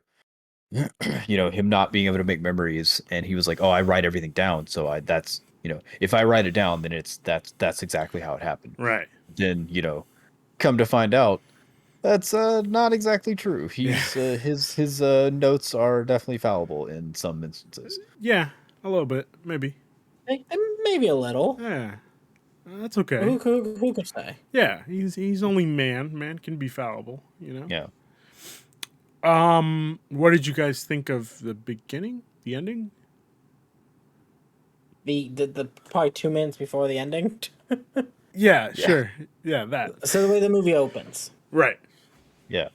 [SPEAKER 3] him not being able to make memories, and he was like, "Oh, I write everything down, so that's if I write it down, then that's exactly how it happened."
[SPEAKER 2] Right.
[SPEAKER 3] Then come to find out, that's not exactly true. He's his notes are definitely fallible in some instances.
[SPEAKER 2] Yeah, a little bit, maybe.
[SPEAKER 1] Maybe a little.
[SPEAKER 2] Yeah, that's okay.
[SPEAKER 1] Who could say?
[SPEAKER 2] Yeah, he's only man. Man can be fallible, you know.
[SPEAKER 3] Yeah.
[SPEAKER 2] What did you guys think of the beginning, the ending?
[SPEAKER 1] The probably 2 minutes before the ending.
[SPEAKER 2] Yeah, sure. Yeah, that.
[SPEAKER 1] So the way the movie opens,
[SPEAKER 2] Right.
[SPEAKER 3] Yeah.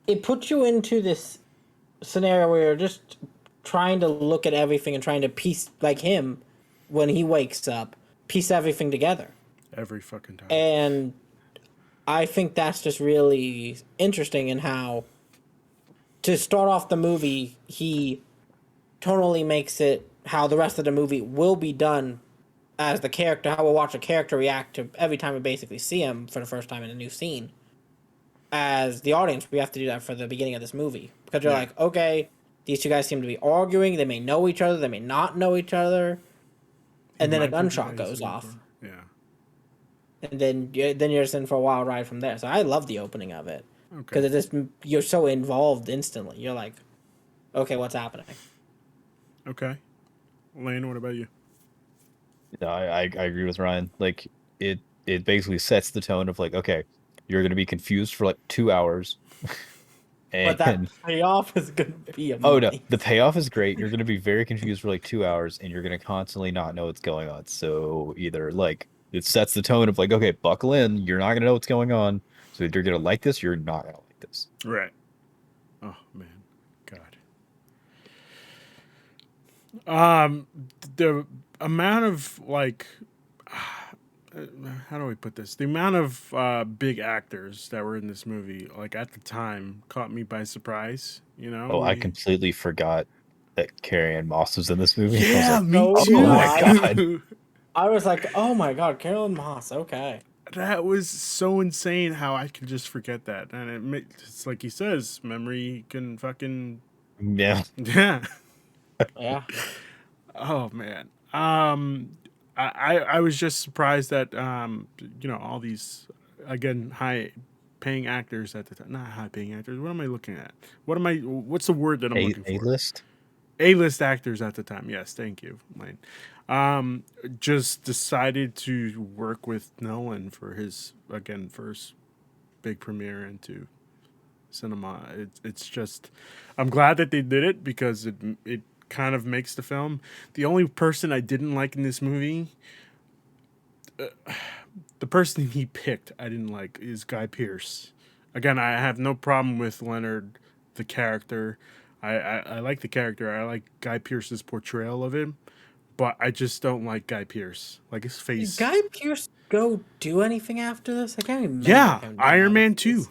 [SPEAKER 1] it puts you into this scenario where you're just trying to look at everything and trying to piece, like him when he wakes up, piece everything together.
[SPEAKER 2] Every fucking time.
[SPEAKER 1] And I think that's just really interesting in how, to start off the movie, he totally makes it how the rest of the movie will be done as the character, how we'll watch a character react to every time we basically see him for the first time in a new scene. As the audience, we have to do that for the beginning of this movie. Because you're like, okay, these two guys seem to be arguing, they may know each other, they may not know each other, and then a gunshot goes off.
[SPEAKER 2] Yeah.
[SPEAKER 1] And then you're just in for a wild ride from there. So I love the opening of it.
[SPEAKER 2] Okay.
[SPEAKER 1] Because it just, you're so involved instantly. You're like, okay, what's happening?
[SPEAKER 2] Okay. Lane, what about you?
[SPEAKER 3] No, I agree with Ryan. Like it basically sets the tone of like, okay, you're gonna be confused for like 2 hours,
[SPEAKER 1] But that
[SPEAKER 3] and
[SPEAKER 1] payoff is gonna be
[SPEAKER 3] oh no,
[SPEAKER 1] amazing.
[SPEAKER 3] the payoff is great. You're gonna be very confused for like 2 hours, and you're gonna constantly not know what's going on. So either like it sets the tone of like, okay, buckle in, you're not gonna know what's going on. So either you're gonna like this, you're not gonna like this.
[SPEAKER 2] Right. Oh man, God. The amount of like, how do we put this? The amount of big actors that were in this movie, like at the time, caught me by surprise. You know,
[SPEAKER 3] Oh, I completely forgot that Carrie Ann Moss was in this movie. I was
[SPEAKER 2] yeah,
[SPEAKER 3] like,
[SPEAKER 2] me
[SPEAKER 1] So
[SPEAKER 3] oh
[SPEAKER 1] did
[SPEAKER 3] my god.
[SPEAKER 2] too.
[SPEAKER 1] I was like, oh my god, Carolyn Moss. Okay.
[SPEAKER 2] That was so insane how I could just forget that, and it's like he says, memory can fucking
[SPEAKER 3] Yeah.
[SPEAKER 2] yeah.
[SPEAKER 1] Yeah.
[SPEAKER 2] Oh man. I was just surprised that all these again high paying actors at the time. Not high paying actors. What am I looking at? What's the word that I'm looking
[SPEAKER 3] A
[SPEAKER 2] for?
[SPEAKER 3] list?
[SPEAKER 2] A-list actors at the time. Yes, thank you, Lane. Just decided to work with Nolan for his again first big premiere into cinema. It's just, I'm glad that they did it because it kind of makes the film. The only person I didn't like in this movie, the person he picked, I didn't like is Guy Pearce. Again, I have no problem with Leonard, the character. I like the character. I like Guy Pearce's portrayal of him, but I just don't like Guy Pearce. Like his
[SPEAKER 1] Did
[SPEAKER 2] face.
[SPEAKER 1] Guy Pearce go do anything after this? I can't remember
[SPEAKER 2] Yeah,
[SPEAKER 1] him. doing
[SPEAKER 2] Iron Man
[SPEAKER 1] anything.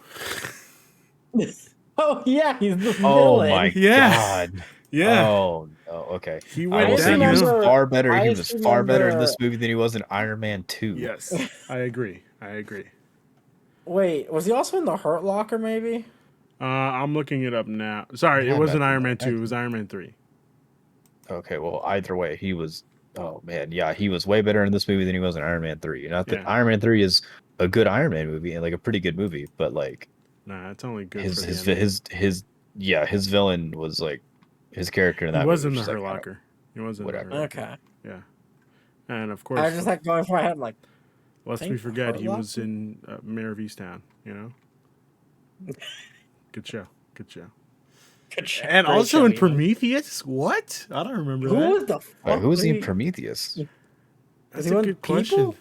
[SPEAKER 2] 2.
[SPEAKER 1] Oh yeah, he's the
[SPEAKER 3] Oh
[SPEAKER 1] villain.
[SPEAKER 3] my
[SPEAKER 2] Yeah.
[SPEAKER 3] god.
[SPEAKER 2] Yeah.
[SPEAKER 3] Oh no. Okay.
[SPEAKER 2] He
[SPEAKER 3] I
[SPEAKER 2] went
[SPEAKER 3] will
[SPEAKER 1] I just
[SPEAKER 3] say he was
[SPEAKER 2] downhill.
[SPEAKER 1] remember.
[SPEAKER 3] far better.
[SPEAKER 1] I
[SPEAKER 3] He
[SPEAKER 1] just
[SPEAKER 3] was far better in
[SPEAKER 1] remember.
[SPEAKER 3] this movie than he was in Iron Man 2.
[SPEAKER 2] Yes, I agree. I agree.
[SPEAKER 1] Wait, was he also in the Hurt Locker? Maybe.
[SPEAKER 2] I'm looking it up now. Sorry, it
[SPEAKER 3] Had
[SPEAKER 2] wasn't
[SPEAKER 3] mentioned
[SPEAKER 2] Iron
[SPEAKER 3] that.
[SPEAKER 2] Man 2. It was Iron Man 3.
[SPEAKER 3] Okay, well, either way, he was. Oh man, yeah, he was way better in this movie than he was in Iron Man 3. Not that
[SPEAKER 2] Yeah.
[SPEAKER 3] Iron Man 3 is a good Iron Man movie and like a pretty good movie, but like
[SPEAKER 2] Nah, it's only good
[SPEAKER 3] his
[SPEAKER 2] for the
[SPEAKER 3] his
[SPEAKER 2] ending.
[SPEAKER 3] his yeah, his villain was like his character in
[SPEAKER 2] He
[SPEAKER 3] that
[SPEAKER 2] was
[SPEAKER 3] movie
[SPEAKER 2] in the
[SPEAKER 3] was just
[SPEAKER 2] Hurt
[SPEAKER 3] like kind of
[SPEAKER 2] Locker. He was in the
[SPEAKER 3] whatever.
[SPEAKER 2] Hurt Locker.
[SPEAKER 1] Okay.
[SPEAKER 2] Yeah. And of
[SPEAKER 1] I
[SPEAKER 2] course,
[SPEAKER 1] was just like going for my head, like,
[SPEAKER 2] lest we
[SPEAKER 1] think
[SPEAKER 2] forget,
[SPEAKER 1] Hurt
[SPEAKER 2] he was
[SPEAKER 1] Locker?
[SPEAKER 2] in Mayor of Easttown, you know? Good show. Good show.
[SPEAKER 1] good shit,
[SPEAKER 2] And
[SPEAKER 1] great
[SPEAKER 2] also
[SPEAKER 1] show,
[SPEAKER 2] in
[SPEAKER 1] Ian.
[SPEAKER 2] Prometheus? What? I don't remember
[SPEAKER 1] Who
[SPEAKER 2] that.
[SPEAKER 1] was the
[SPEAKER 3] Wait,
[SPEAKER 1] fuck?
[SPEAKER 3] who was he in
[SPEAKER 1] he?
[SPEAKER 3] Prometheus?
[SPEAKER 1] Was
[SPEAKER 2] That's
[SPEAKER 1] he
[SPEAKER 2] a
[SPEAKER 1] one
[SPEAKER 2] good
[SPEAKER 1] people?
[SPEAKER 2] question.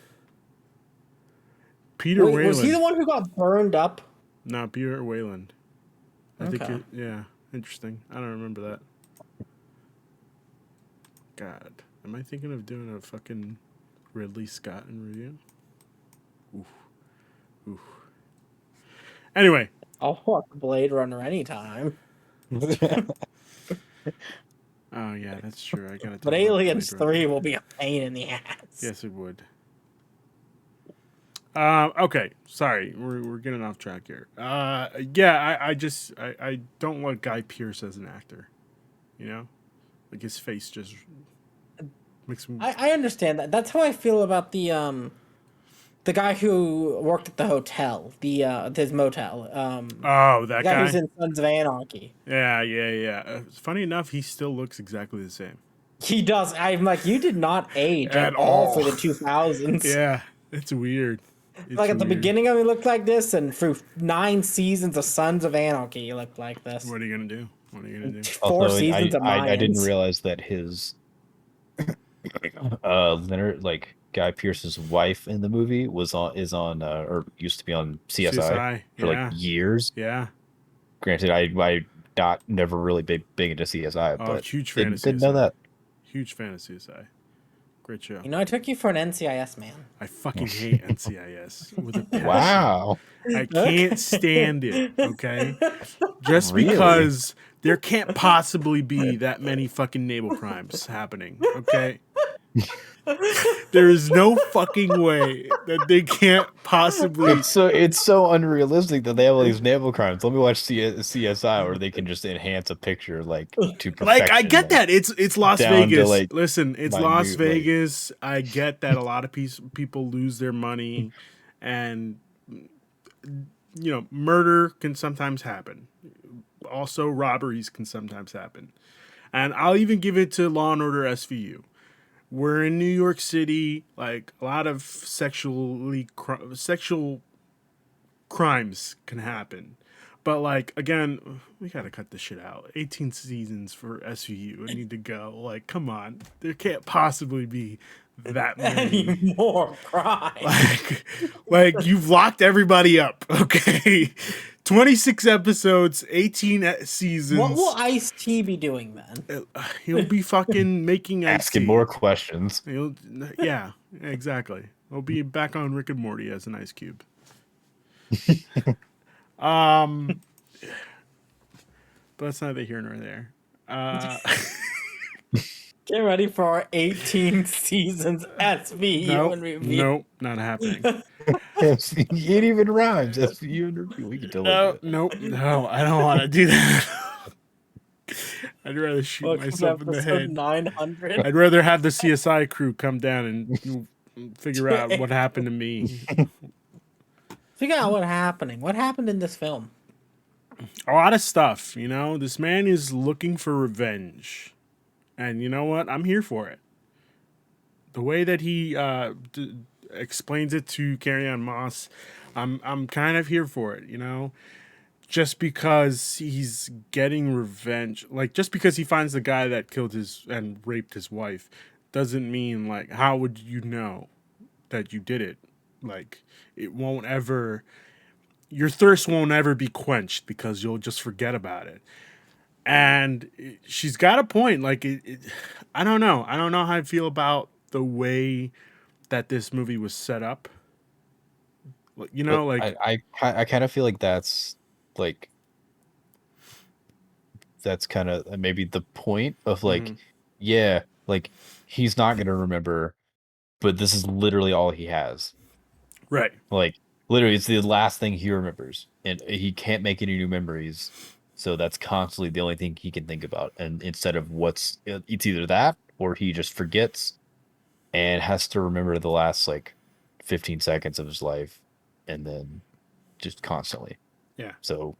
[SPEAKER 2] Peter
[SPEAKER 1] Wait, was he the
[SPEAKER 2] Wayland.
[SPEAKER 1] one who got burned up?
[SPEAKER 2] No, Peter Wayland. I think
[SPEAKER 1] Okay.
[SPEAKER 2] yeah, interesting. I don't remember that. God, am I thinking of doing a fucking Ridley Scott in review? Oof. Oof. Anyway,
[SPEAKER 1] I'll watch Blade Runner anytime.
[SPEAKER 2] oh yeah, that's true. I gotta.
[SPEAKER 1] But
[SPEAKER 2] talk about
[SPEAKER 1] Aliens
[SPEAKER 2] Blade Runner.
[SPEAKER 1] 3 will be a pain in the ass.
[SPEAKER 2] Yes, it would. Okay, sorry, we're getting off track here. Yeah, I don't like Guy Pearce as an actor. You know, like his face just makes me.
[SPEAKER 1] I understand that. That's how I feel about the guy who worked at the hotel, his motel.
[SPEAKER 2] Oh,
[SPEAKER 1] The
[SPEAKER 2] that
[SPEAKER 1] guy who's
[SPEAKER 2] guy.
[SPEAKER 1] in Sons of Anarchy.
[SPEAKER 2] Yeah. Funny enough, he still looks exactly the same.
[SPEAKER 1] He does. I'm like, you did not age
[SPEAKER 2] At
[SPEAKER 1] at all
[SPEAKER 2] all.
[SPEAKER 1] for the 2000s.
[SPEAKER 2] Yeah, it's weird. It's
[SPEAKER 1] Like at the
[SPEAKER 2] weird.
[SPEAKER 1] beginning of it, he looked like this, and for 9 seasons of Sons of Anarchy, he looked like this.
[SPEAKER 2] What are you gonna do? What are you gonna do?
[SPEAKER 1] 4
[SPEAKER 3] Also,
[SPEAKER 1] seasons of
[SPEAKER 3] I didn't
[SPEAKER 1] Mayans.
[SPEAKER 3] realize that his Leonard, like Guy Pearce's wife in the movie is on or used to be on CSI,
[SPEAKER 2] CSI,
[SPEAKER 3] for
[SPEAKER 2] yeah.
[SPEAKER 3] like years.
[SPEAKER 2] Yeah.
[SPEAKER 3] Granted, I not never really big into CSI,
[SPEAKER 2] Oh,
[SPEAKER 3] but
[SPEAKER 2] huge fan of
[SPEAKER 3] didn't know
[SPEAKER 2] CSI.
[SPEAKER 3] that.
[SPEAKER 2] Huge fan of CSI. Great show.
[SPEAKER 1] You know, I took you for an NCIS man.
[SPEAKER 2] I fucking hate NCIS with a passion.
[SPEAKER 3] Wow.
[SPEAKER 2] I can't stand it, okay? Just
[SPEAKER 3] Really?
[SPEAKER 2] because there can't possibly be that many fucking naval crimes happening, okay? There is no fucking way that they can't possibly.
[SPEAKER 3] It's so unrealistic that they have all these naval crimes. Let me watch CSI where they can just enhance a picture like to perfection.
[SPEAKER 2] Like, I get that. It's Las
[SPEAKER 3] down to,
[SPEAKER 2] Vegas.
[SPEAKER 3] like,
[SPEAKER 2] Listen, it's
[SPEAKER 3] minute,
[SPEAKER 2] Las
[SPEAKER 3] like-
[SPEAKER 2] Vegas. I get that a lot of people lose their money, and murder can sometimes happen. Also, robberies can sometimes happen, and I'll even give it to Law and Order SVU. we're in New York City. Like a lot of sexual crimes can happen. But like again, we gotta cut this shit out. 18 seasons for SVU. I need to go. Like, come on, there can't possibly be that many.
[SPEAKER 1] Any more crime?
[SPEAKER 2] Like you've locked everybody up. Okay, 26 episodes, 18 seasons.
[SPEAKER 1] What will Ice-T be doing then?
[SPEAKER 2] He'll be fucking making
[SPEAKER 3] Asking
[SPEAKER 2] Ice-T.
[SPEAKER 3] more questions.
[SPEAKER 2] Yeah, exactly. He'll be back on Rick and Morty as an Ice Cube. But that's neither here nor there.
[SPEAKER 1] Get ready for our 18 seasons SVU and review.
[SPEAKER 2] Nope, not happening.
[SPEAKER 3] It even rhymes. SVU and review. We can totally do it.
[SPEAKER 2] No, I don't want to do that. I'd rather shoot
[SPEAKER 1] Welcome to
[SPEAKER 2] myself in the
[SPEAKER 1] episode
[SPEAKER 2] head.
[SPEAKER 1] 900.
[SPEAKER 2] I'd rather have the CSI crew come down and figure out what happened to me.
[SPEAKER 1] Figure out what happened in this film.
[SPEAKER 2] A lot of stuff, you know. This man is looking for revenge. And you know what? I'm here for it. The way that he explains it to Carrie-Anne Moss, I'm kind of here for it, you know? Just because he's getting revenge, like just because he finds the guy that killed and raped his wife, doesn't mean like how would you know that you did it? Like it won't ever, your thirst won't ever be quenched because you'll just forget about it. And she's got a point. Like I don't know how I feel about the way that this movie was set up. You know,
[SPEAKER 3] But
[SPEAKER 2] like
[SPEAKER 3] I kind of feel like that's kind of maybe the point of like, yeah, like he's not gonna remember, but this is literally all he has.
[SPEAKER 2] right.
[SPEAKER 3] Like literally, it's the last thing he remembers, and he can't make any new memories. So that's constantly the only thing he can think about. And instead of it's either that or he just forgets and has to remember the last like 15 seconds of his life, and then just constantly.
[SPEAKER 2] Yeah.
[SPEAKER 3] So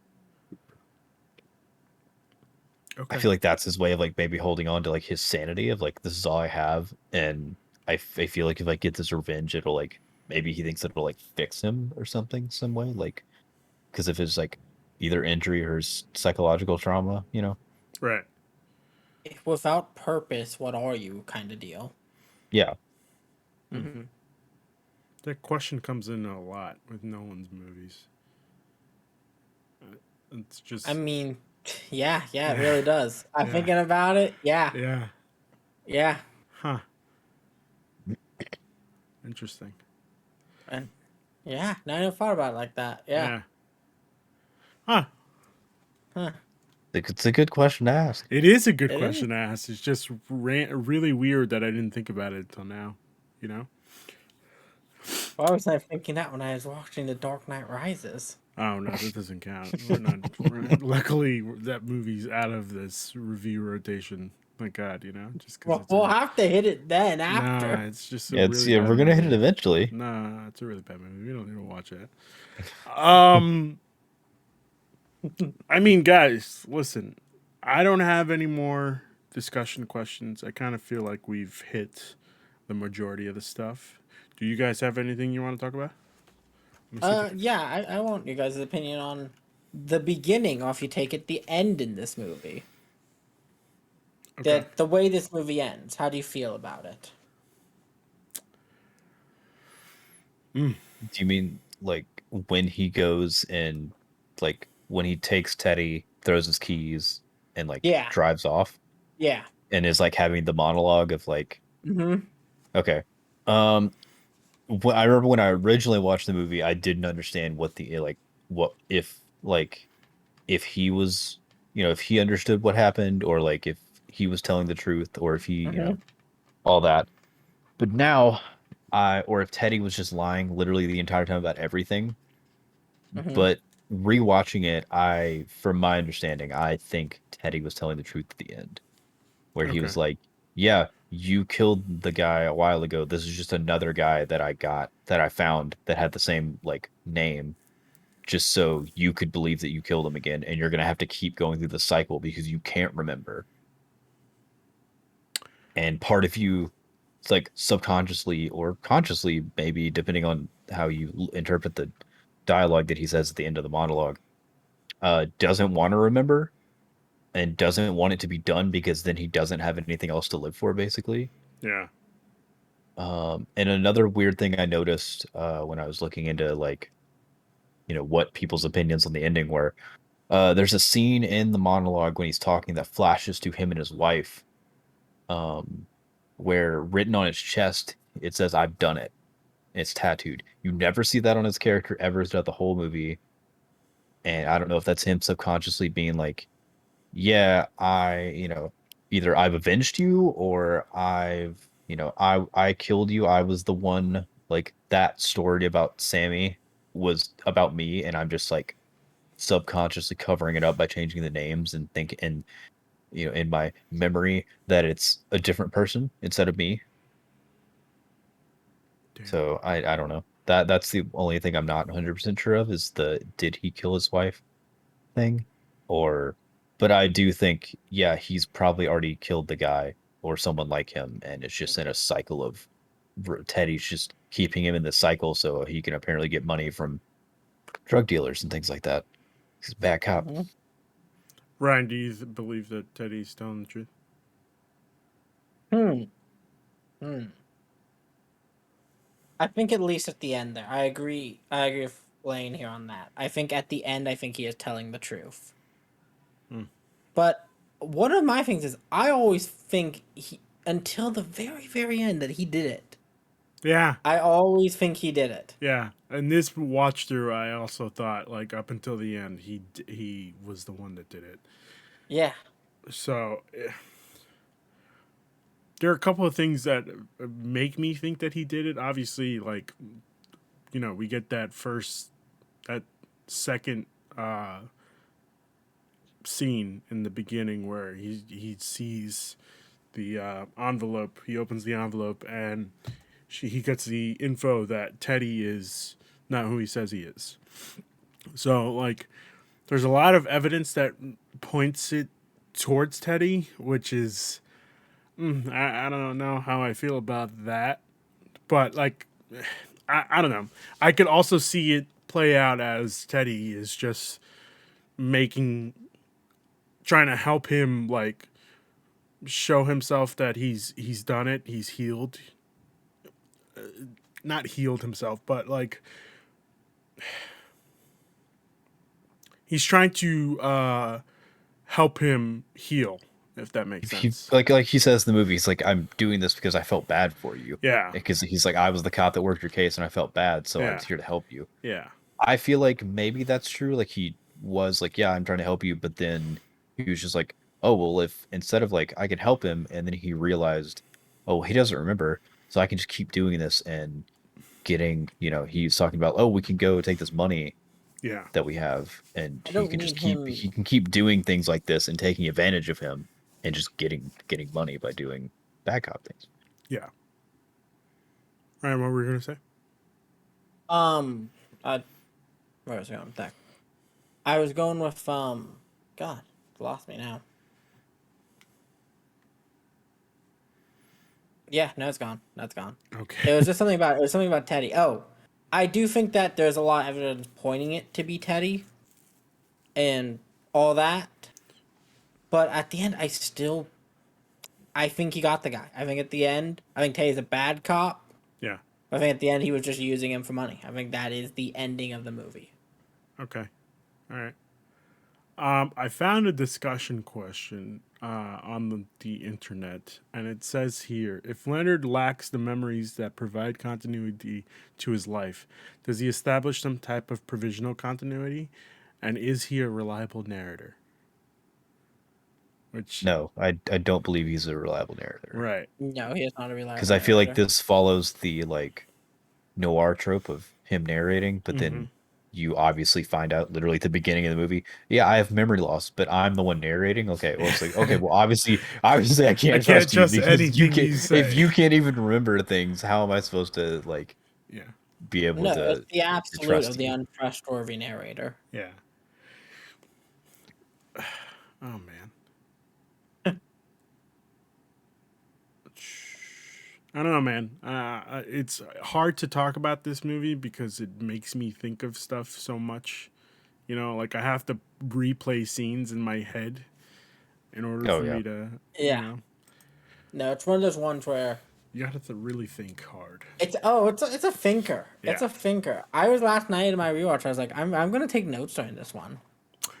[SPEAKER 2] Okay.
[SPEAKER 3] I feel like that's his way of like maybe holding on to like his sanity of like, this is all I have. And I feel like if I get this revenge, it'll like, maybe he thinks it'll like fix him or something, some way. Like, because of his like either injury or his psychological trauma, you know?
[SPEAKER 2] Right.
[SPEAKER 1] Without purpose, what are you kind of deal.
[SPEAKER 3] Yeah.
[SPEAKER 1] Mm-hmm.
[SPEAKER 2] That question comes in a lot with Nolan's movies. It's just.
[SPEAKER 1] I mean, yeah, it really does. I'm thinking about it. Yeah.
[SPEAKER 2] Huh. Interesting.
[SPEAKER 1] And yeah, never thought about it like that. Yeah.
[SPEAKER 2] Huh.
[SPEAKER 3] It's a good question to ask.
[SPEAKER 2] It is a good
[SPEAKER 1] It
[SPEAKER 2] question to ask. It's just really weird that I didn't think about it until now. You know?
[SPEAKER 1] Why was I thinking that when I was watching The Dark Knight Rises?
[SPEAKER 2] Oh no, that doesn't count. Luckily, that movie's out of this review rotation. Thank God, you know. Just because
[SPEAKER 1] We'll have to hit it then after.
[SPEAKER 2] No, it's just
[SPEAKER 3] Yeah, we're gonna hit it eventually.
[SPEAKER 2] No, it's a really bad movie. We don't need to watch it. I mean, guys, listen. I don't have any more discussion questions. I kind of feel like we've hit the majority of the stuff. Do you guys have anything you want to talk about?
[SPEAKER 1] Yeah, I want you guys' opinion on the beginning, or if you take it, the end in this movie.
[SPEAKER 2] Okay.
[SPEAKER 1] The way this movie ends. How do you feel about it?
[SPEAKER 3] Do you mean like when he goes and like when he takes Teddy, throws his keys, and like drives off?
[SPEAKER 1] Yeah.
[SPEAKER 3] And is like having the monologue of like, okay. I remember when I originally watched the movie, I didn't understand what if he was, if he understood what happened, or like if he was telling the truth, or if he, all that. But now, or if Teddy was just lying literally the entire time about everything. But rewatching it, from my understanding, I think Teddy was telling the truth at the end, where he was like, yeah, you killed the guy a while ago. This is just another guy that I found that had the same like name, just so you could believe that you killed him again, and you're gonna have to keep going through the cycle because you can't remember. And part of you like subconsciously or consciously, maybe depending on how you interpret the dialogue that he says at the end of the monologue, doesn't want to remember and doesn't want it to be done because then he doesn't have anything else to live for, basically.
[SPEAKER 2] Yeah.
[SPEAKER 3] And another weird thing I noticed when I was looking into like, what people's opinions on the ending were, there's a scene in the monologue when he's talking that flashes to him and his wife, where written on his chest it says "I've done it." It's tattooed. You never see that on his character ever throughout the whole movie, and I don't know if that's him subconsciously being like, yeah, either I've avenged you or I killed you. I was the one, like that story about Sammy was about me, and I'm just like subconsciously covering it up by changing the names and in my memory that it's a different person instead of me.
[SPEAKER 2] Damn.
[SPEAKER 3] So I don't know. That's the only thing I'm not 100% sure of is the did he kill his wife thing, or but I do think yeah he's probably already killed the guy or someone like him, and it's just in a cycle of Teddy's just keeping him in the cycle so he can apparently get money from drug dealers and things like that. He's a bad cop.
[SPEAKER 1] Mm-hmm.
[SPEAKER 2] Ryan, do you believe that Teddy's telling the truth?
[SPEAKER 1] Hmm. Hmm. I think at least at the end there, I agree. I agree with Lane here on that. I think at the end, I think he is telling the truth.
[SPEAKER 2] Hmm.
[SPEAKER 1] But one of my things is I always think he until the very very end that he did it.
[SPEAKER 2] Yeah.
[SPEAKER 1] I always think he did it.
[SPEAKER 2] Yeah. And this watch through, I also thought like up until the end, he was the one that did it.
[SPEAKER 1] Yeah.
[SPEAKER 2] So there are a couple of things that make me think that he did it. Obviously, like we get that second scene in the beginning where he sees the envelope. He opens the envelope and he gets the info that Teddy is not who he says he is. So like, there's a lot of evidence that points it towards Teddy, which is I don't know how I feel about that, but like I don't know. I could also see it play out as Teddy is just trying to help him like show himself that he's done it, he's healed, not healed himself, but like he's trying to help him heal, if that makes
[SPEAKER 3] He
[SPEAKER 2] sense.
[SPEAKER 3] like he says in the movie, he's like, I'm doing this because I felt bad for you.
[SPEAKER 2] Yeah.
[SPEAKER 3] Because he's like, I was the cop that worked your case and I felt bad, so I
[SPEAKER 2] Yeah.
[SPEAKER 3] was here to help you.
[SPEAKER 2] Yeah.
[SPEAKER 3] I feel like maybe that's true. Like he was like, yeah, I'm trying to help you, but then he was just like, oh well, if instead of like I can help him, and then he realized, oh, he doesn't remember, so I can just keep doing this and getting, he's talking about, oh, we can go take this money
[SPEAKER 2] Yeah.
[SPEAKER 3] that we have, and
[SPEAKER 1] I
[SPEAKER 3] he
[SPEAKER 1] don't
[SPEAKER 3] can just
[SPEAKER 1] need
[SPEAKER 3] keep
[SPEAKER 1] him.
[SPEAKER 3] he can keep doing things like this and taking advantage of him and just getting money by doing bad cop things.
[SPEAKER 2] Yeah. Ryan, what were you gonna say?
[SPEAKER 1] I where was I going with that? I was going with God, it's lost me now. Yeah, no, it's gone. That's gone.
[SPEAKER 2] Okay.
[SPEAKER 1] It was just something about Teddy. Oh, I do think that there's a lot of evidence pointing it to be Teddy, and all that. But at the end, I think he got the guy. I think at the end, I think Teddy's a bad cop.
[SPEAKER 2] Yeah.
[SPEAKER 1] I think at the end he was just using him for money. I think that is the ending of the movie.
[SPEAKER 2] Okay. All right. I found a discussion question on the internet, and it says here: if Leonard lacks the memories that provide continuity to his life, does he establish some type of provisional continuity, and is he a reliable narrator? Which,
[SPEAKER 3] No, I don't believe he's a reliable narrator.
[SPEAKER 2] right?
[SPEAKER 1] No, he is not a
[SPEAKER 3] Because
[SPEAKER 1] reliable
[SPEAKER 3] I feel like
[SPEAKER 1] narrator.
[SPEAKER 3] this follows the like noir trope of him narrating, but then you obviously find out literally at the beginning of the movie, yeah, I have memory loss, but I'm the one narrating. Okay, well it's like, okay, well obviously I
[SPEAKER 2] I
[SPEAKER 3] can't
[SPEAKER 2] can't
[SPEAKER 3] trust you
[SPEAKER 2] trust
[SPEAKER 3] because you
[SPEAKER 2] anything
[SPEAKER 3] can
[SPEAKER 2] you
[SPEAKER 3] if
[SPEAKER 2] say.
[SPEAKER 3] you can't even remember things, how am I supposed to like
[SPEAKER 2] Yeah.
[SPEAKER 3] be able
[SPEAKER 1] No, it's the
[SPEAKER 3] to
[SPEAKER 1] absolute
[SPEAKER 3] trust
[SPEAKER 1] of the
[SPEAKER 3] you?
[SPEAKER 1] untrustworthy narrator.
[SPEAKER 2] Yeah. Oh man. I don't know, man. It's hard to talk about this movie because it makes me think of stuff so much. You know, like I have to replay scenes in my head in order
[SPEAKER 3] Oh
[SPEAKER 2] for
[SPEAKER 3] yeah.
[SPEAKER 2] me to, you
[SPEAKER 1] Yeah.
[SPEAKER 2] know,
[SPEAKER 1] No, it's one of those ones where
[SPEAKER 2] you have to really think hard.
[SPEAKER 1] it's a thinker. It's
[SPEAKER 2] Yeah.
[SPEAKER 1] a thinker. I was last night in my rewatch. I was like, I'm gonna take notes during this one.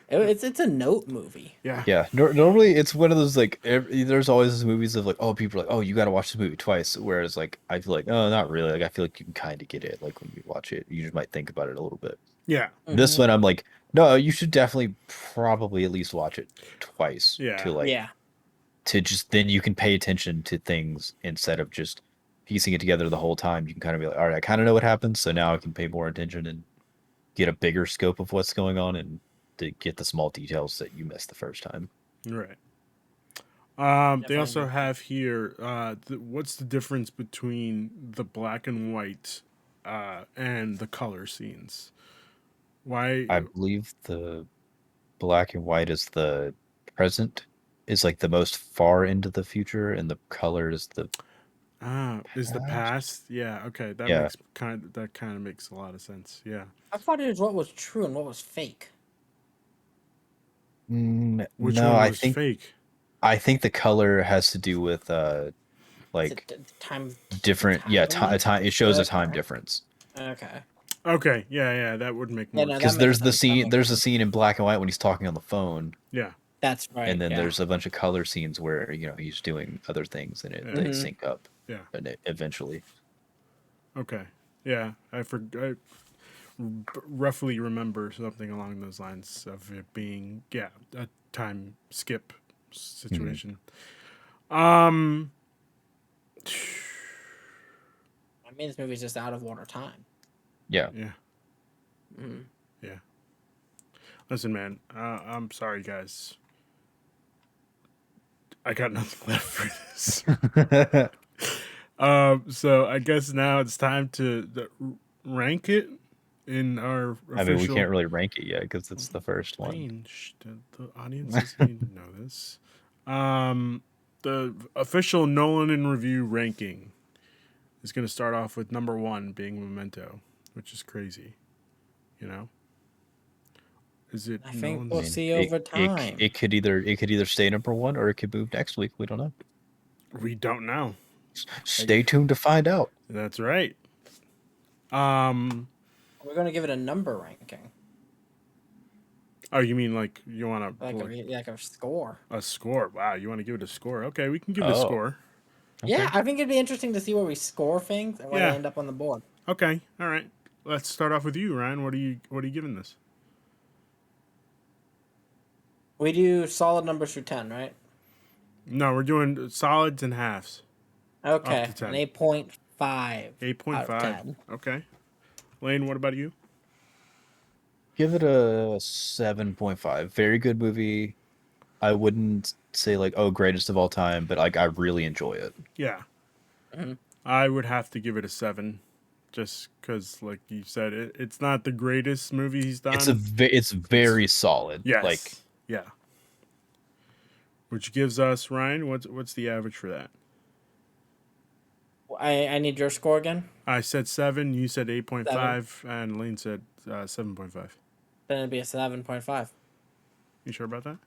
[SPEAKER 1] It's a note movie.
[SPEAKER 2] Yeah.
[SPEAKER 3] Yeah, normally it's one of those like there's always these movies of like, oh, people are like, oh, you got to watch this movie twice. Whereas like I feel like, oh, not really. Like I feel like you can kind of get it. Like when you watch it, you just might think about it a little bit.
[SPEAKER 2] Yeah.
[SPEAKER 3] This one, I'm like, no, you should definitely probably at least watch it twice
[SPEAKER 2] Yeah.
[SPEAKER 3] to like
[SPEAKER 1] Yeah.
[SPEAKER 3] to just then you can pay attention to things instead of just piecing it together the whole time. You can kind of be like, all right, I kind of know what happens, so now I can pay more attention and get a bigger scope of what's going on and to get the small details that you missed the first time.
[SPEAKER 2] Right. They
[SPEAKER 1] Definitely
[SPEAKER 2] also
[SPEAKER 1] agree.
[SPEAKER 2] have here, what's the difference between the black and white and the color scenes? Why?
[SPEAKER 3] I believe the black and white is the present, is like the most far into the future, and the color is the
[SPEAKER 2] Is the
[SPEAKER 3] past.
[SPEAKER 2] past? Yeah. Okay.
[SPEAKER 3] Yeah.
[SPEAKER 2] That kind of makes a lot of sense. Yeah.
[SPEAKER 1] I thought it was what was true and what was fake.
[SPEAKER 2] Which
[SPEAKER 3] No,
[SPEAKER 2] one was fake?
[SPEAKER 3] I think the color has to do with
[SPEAKER 1] Is
[SPEAKER 3] like
[SPEAKER 1] it time?
[SPEAKER 3] different time it shows a time
[SPEAKER 1] Okay.
[SPEAKER 3] difference.
[SPEAKER 1] Okay.
[SPEAKER 2] Okay. Yeah. Yeah. That would make
[SPEAKER 1] Yeah,
[SPEAKER 2] more
[SPEAKER 1] no,
[SPEAKER 2] sense.
[SPEAKER 1] that
[SPEAKER 3] Because
[SPEAKER 1] makes sense. That makes
[SPEAKER 3] there's a
[SPEAKER 1] sense.
[SPEAKER 3] scene in black and white when he's talking on the phone,
[SPEAKER 2] Yeah.
[SPEAKER 1] That's right.
[SPEAKER 3] and then
[SPEAKER 1] Yeah.
[SPEAKER 3] there's a bunch of color scenes where he's doing other things and
[SPEAKER 2] Yeah.
[SPEAKER 3] they sync up
[SPEAKER 2] Yeah.
[SPEAKER 3] and eventually.
[SPEAKER 2] Okay. Yeah. I roughly remember something along those lines of it being a time skip situation. Um.
[SPEAKER 1] I mean, this movie's just out of order time.
[SPEAKER 3] Yeah.
[SPEAKER 2] Yeah.
[SPEAKER 1] Mm.
[SPEAKER 2] Yeah. Listen, man. I'm sorry, guys. I got nothing left for this. So I guess now it's time to rank it in our official.
[SPEAKER 3] I mean, we can't really rank it yet because it's the first one.
[SPEAKER 2] range. The audience doesn't need to know this. The official Nolan in review ranking is going to start off with number 1 being Memento, which is crazy. You know, is it
[SPEAKER 1] I think
[SPEAKER 2] Nolan's?
[SPEAKER 1] we'll see over time.
[SPEAKER 3] It could either stay number 1 or it could move next week. We don't know.
[SPEAKER 2] We don't know.
[SPEAKER 3] Stay tuned to find out.
[SPEAKER 2] That's right.
[SPEAKER 1] We're gonna give it a number ranking,
[SPEAKER 2] Oh, you mean like you want to
[SPEAKER 1] like a score.
[SPEAKER 2] a score? Wow, you want to give it a score? Okay, we can give it a
[SPEAKER 3] Oh.
[SPEAKER 2] score.
[SPEAKER 1] Yeah, I think it'd be interesting to see where we score things and where
[SPEAKER 2] Yeah.
[SPEAKER 1] they end up on the board.
[SPEAKER 2] Okay, all right. Let's start off with you, Ryan. What are you giving this?
[SPEAKER 1] We do solid numbers through 10, right?
[SPEAKER 2] No, we're doing solids and halves.
[SPEAKER 1] Okay,
[SPEAKER 2] to 10.
[SPEAKER 1] an 8.5.
[SPEAKER 2] 8.5.
[SPEAKER 1] Out of 10.
[SPEAKER 2] Okay. Lane, what about you?
[SPEAKER 3] Give it a 7.5. Very good movie. I wouldn't say like, oh, greatest of all time, but like I really enjoy it.
[SPEAKER 2] Yeah.
[SPEAKER 1] Mm-hmm.
[SPEAKER 2] I would have to give it a 7, just because, like you said, it's not the greatest movie he's done.
[SPEAKER 3] It's very solid.
[SPEAKER 2] Yes.
[SPEAKER 3] Like,
[SPEAKER 2] yeah. Which gives us, Ryan, what's the average for that?
[SPEAKER 1] I need your score again.
[SPEAKER 2] I said 7, you said 8.5, and Lane said 7.5.
[SPEAKER 1] Then it'd be a 7.5.
[SPEAKER 2] You sure about that?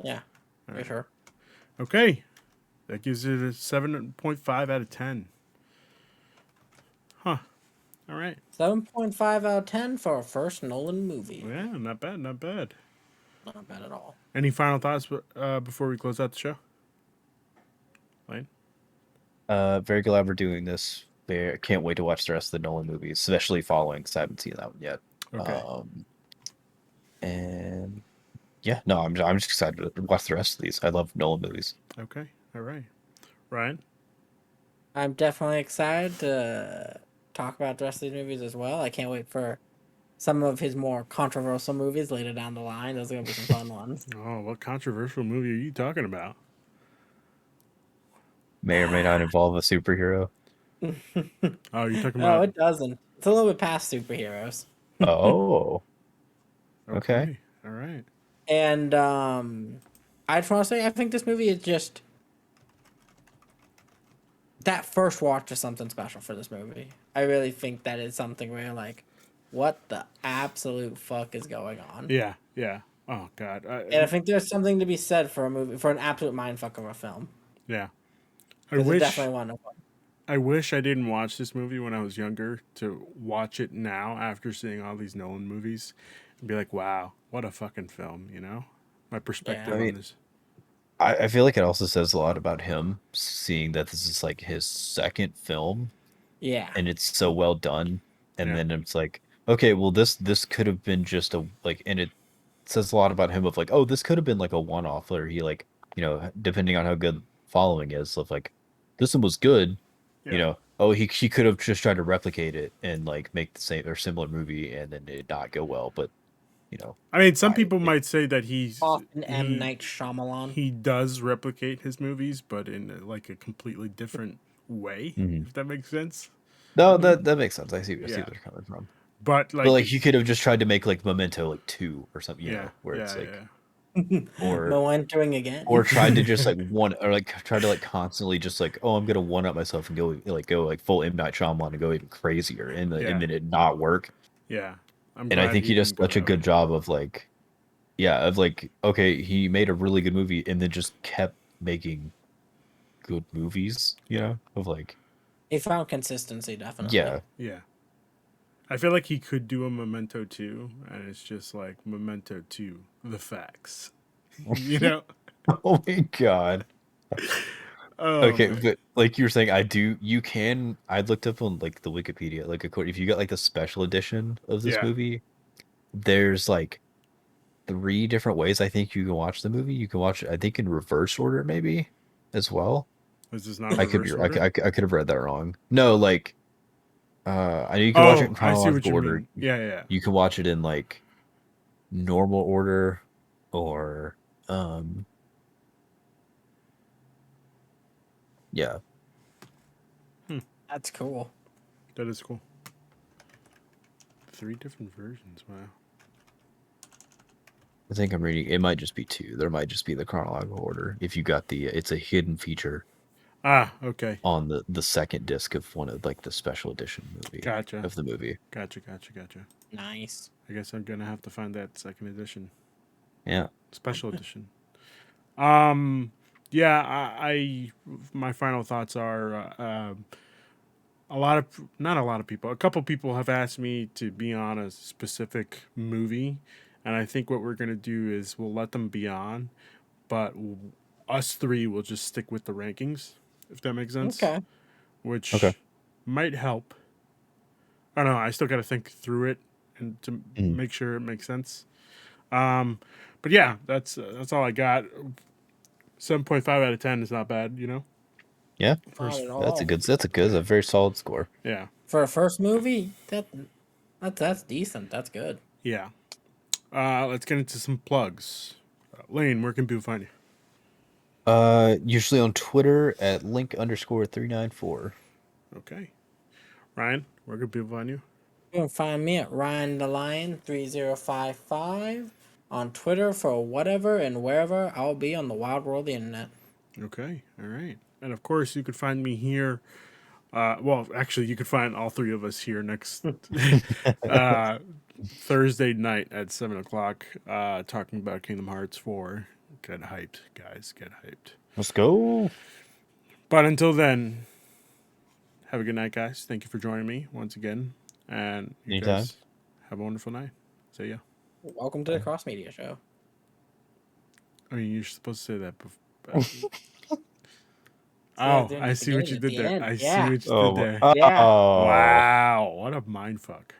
[SPEAKER 1] Yeah, for sure.
[SPEAKER 2] Okay. That gives it a 7.5 out of 10. Huh. All right.
[SPEAKER 1] 7.5 out of 10 for our first Nolan movie.
[SPEAKER 2] Yeah, not bad, not bad.
[SPEAKER 1] Not bad at all.
[SPEAKER 2] Any final thoughts before we close out the show? Lane?
[SPEAKER 3] very glad we're doing this. Can't wait to watch the rest of the Nolan movies, especially following because I haven't seen that one yet.
[SPEAKER 2] Okay.
[SPEAKER 3] And yeah, no, I'm just excited to watch the rest of these. I love Nolan movies.
[SPEAKER 2] Okay. All right. Ryan?
[SPEAKER 1] I'm definitely excited to talk about the rest of these movies as well. I can't wait for some of his more controversial movies later down the line. Those are going to be some fun ones.
[SPEAKER 2] Oh, what controversial movie are you talking about?
[SPEAKER 3] May or may not involve a superhero.
[SPEAKER 2] Oh, you're talking
[SPEAKER 1] No,
[SPEAKER 2] about...
[SPEAKER 1] it doesn't. It's a little bit past superheroes.
[SPEAKER 3] Oh.
[SPEAKER 2] Okay.
[SPEAKER 3] Okay.
[SPEAKER 2] All right.
[SPEAKER 1] And I just want to say, I think this movie is just that first watch is something special for this movie. I really think that is something where you're like, what the absolute fuck is going on?
[SPEAKER 2] Yeah, yeah. Oh God.
[SPEAKER 1] And I think there's something to be said for a movie, for an absolute mindfuck of a film.
[SPEAKER 2] Yeah. I
[SPEAKER 1] Because it's
[SPEAKER 2] wish
[SPEAKER 1] definitely one of them.
[SPEAKER 2] I didn't watch this movie when I was younger to watch it now after seeing all these Nolan movies and be like, wow, what a fucking film, you know? My perspective
[SPEAKER 3] I
[SPEAKER 2] on
[SPEAKER 3] mean,
[SPEAKER 2] this.
[SPEAKER 3] I feel like it also says a lot about him, seeing that this is like his second film
[SPEAKER 1] Yeah.
[SPEAKER 3] and it's so well done. And
[SPEAKER 2] Yeah.
[SPEAKER 3] then it's like, okay, well this could have been just a like, and it says a lot about him of like, oh, this could have been like a one-off, where he like, depending on how good following is, of like, this one was good,
[SPEAKER 2] Yeah.
[SPEAKER 3] oh, he could have just tried to replicate it and like make the same or similar movie and then it not go well, but
[SPEAKER 2] I mean, some
[SPEAKER 3] I
[SPEAKER 2] people
[SPEAKER 3] it,
[SPEAKER 2] might say that
[SPEAKER 1] Often M.
[SPEAKER 2] he
[SPEAKER 1] Night Shyamalan.
[SPEAKER 2] he does replicate his movies, but in like a completely different way,
[SPEAKER 3] Mhm.
[SPEAKER 2] if that makes sense.
[SPEAKER 3] No, that makes sense. I see where
[SPEAKER 2] Yeah.
[SPEAKER 3] they're coming from.
[SPEAKER 2] But
[SPEAKER 3] But like he could have just tried to make like Memento like 2 or something,
[SPEAKER 2] yeah,
[SPEAKER 3] where it's
[SPEAKER 2] yeah,
[SPEAKER 3] like
[SPEAKER 2] yeah.
[SPEAKER 3] or
[SPEAKER 1] Entering again.
[SPEAKER 3] or tried to just like one or like try to like constantly just like, oh, I'm gonna one up myself and go like full M Night Shyamalan and go even crazier and
[SPEAKER 2] Yeah.
[SPEAKER 3] and then it not work.
[SPEAKER 2] Yeah. I'm
[SPEAKER 3] And I
[SPEAKER 2] glad
[SPEAKER 3] think he does
[SPEAKER 2] didn't go
[SPEAKER 3] such a
[SPEAKER 2] that
[SPEAKER 3] good
[SPEAKER 2] way.
[SPEAKER 3] job of like, yeah, of like, okay, he made a really good movie and then just kept making good movies, of like,
[SPEAKER 1] He found consistency, definitely.
[SPEAKER 3] yeah.
[SPEAKER 2] Yeah. I feel like he could do a Memento 2, and it's just like Memento 2, the facts. You know?
[SPEAKER 3] Oh my God.
[SPEAKER 2] Oh,
[SPEAKER 3] Okay,
[SPEAKER 2] man.
[SPEAKER 3] but like you were saying, I looked up on like the Wikipedia, like according if you got like the special edition of this
[SPEAKER 2] Yeah.
[SPEAKER 3] movie, there's like 3 different ways I think you can watch the movie. You can watch it, I think, in reverse order maybe as well.
[SPEAKER 2] Is this not
[SPEAKER 3] I could be
[SPEAKER 2] reverse
[SPEAKER 3] I,
[SPEAKER 2] order?
[SPEAKER 3] could- I, could- I could have read that wrong. No, like I know you can watch it
[SPEAKER 2] Oh,
[SPEAKER 3] in
[SPEAKER 2] I see what
[SPEAKER 3] chronological
[SPEAKER 2] you
[SPEAKER 3] order.
[SPEAKER 2] mean. Yeah, yeah.
[SPEAKER 3] You can watch it in like normal order or yeah.
[SPEAKER 1] That's cool.
[SPEAKER 2] That is cool. 3 different versions. Wow.
[SPEAKER 3] I think I'm reading. It might just be 2. There might just be the chronological order. If you got it's a hidden feature
[SPEAKER 2] Ah, okay.
[SPEAKER 3] on the second disc of one of like the special edition movie
[SPEAKER 2] Gotcha.
[SPEAKER 3] of the movie.
[SPEAKER 2] Gotcha.
[SPEAKER 1] Nice.
[SPEAKER 2] I guess I'm gonna have to find that second edition,
[SPEAKER 3] Yeah.
[SPEAKER 2] special edition. Yeah. I my final thoughts are not a lot of people. A couple people have asked me to be on a specific movie, and I think what we're gonna do is we'll let them be on, but us 3 will just stick with the rankings, if that makes sense.
[SPEAKER 1] Okay.
[SPEAKER 2] Which
[SPEAKER 3] Okay.
[SPEAKER 2] might help. I don't know. I still got to think through it and to
[SPEAKER 3] Mhm.
[SPEAKER 2] make sure it makes sense. But yeah, that's all I got. 7.5 out of 10 is not bad, you know.
[SPEAKER 3] Yeah.
[SPEAKER 1] Not at
[SPEAKER 3] That's
[SPEAKER 1] all.
[SPEAKER 3] that's a very solid score.
[SPEAKER 2] Yeah,
[SPEAKER 1] For a first movie, that's decent. That's good.
[SPEAKER 2] yeah. Let's get into some plugs. Lane, where can people find you?
[SPEAKER 3] Usually on Twitter at link_394.
[SPEAKER 2] Okay. Ryan, where can people find you?
[SPEAKER 1] You can find me at Ryan the Lion 3055 on Twitter for whatever and wherever I'll be on the wild world of the internet.
[SPEAKER 2] Okay, all right. And of course, you could find me here. Well, actually, you could find all 3 of us here next Thursday night at 7:00, talking about Kingdom Hearts 4. Get hyped, guys. Get hyped.
[SPEAKER 3] Let's go.
[SPEAKER 2] But until then, have a good night, guys. Thank you for joining me once again. And you
[SPEAKER 3] Anytime.
[SPEAKER 2] guys have a wonderful night. See ya.
[SPEAKER 1] Welcome to the Cross Media Show.
[SPEAKER 2] I mean, you're supposed to say that before.
[SPEAKER 1] at
[SPEAKER 2] Oh,
[SPEAKER 1] the
[SPEAKER 2] I see what
[SPEAKER 1] beginning,
[SPEAKER 2] you
[SPEAKER 1] at
[SPEAKER 2] did
[SPEAKER 1] the
[SPEAKER 2] there.
[SPEAKER 1] end.
[SPEAKER 2] I see
[SPEAKER 1] Yeah.
[SPEAKER 2] what you
[SPEAKER 3] Oh,
[SPEAKER 2] did there.
[SPEAKER 1] Yeah.
[SPEAKER 2] Wow, what a mind fuck.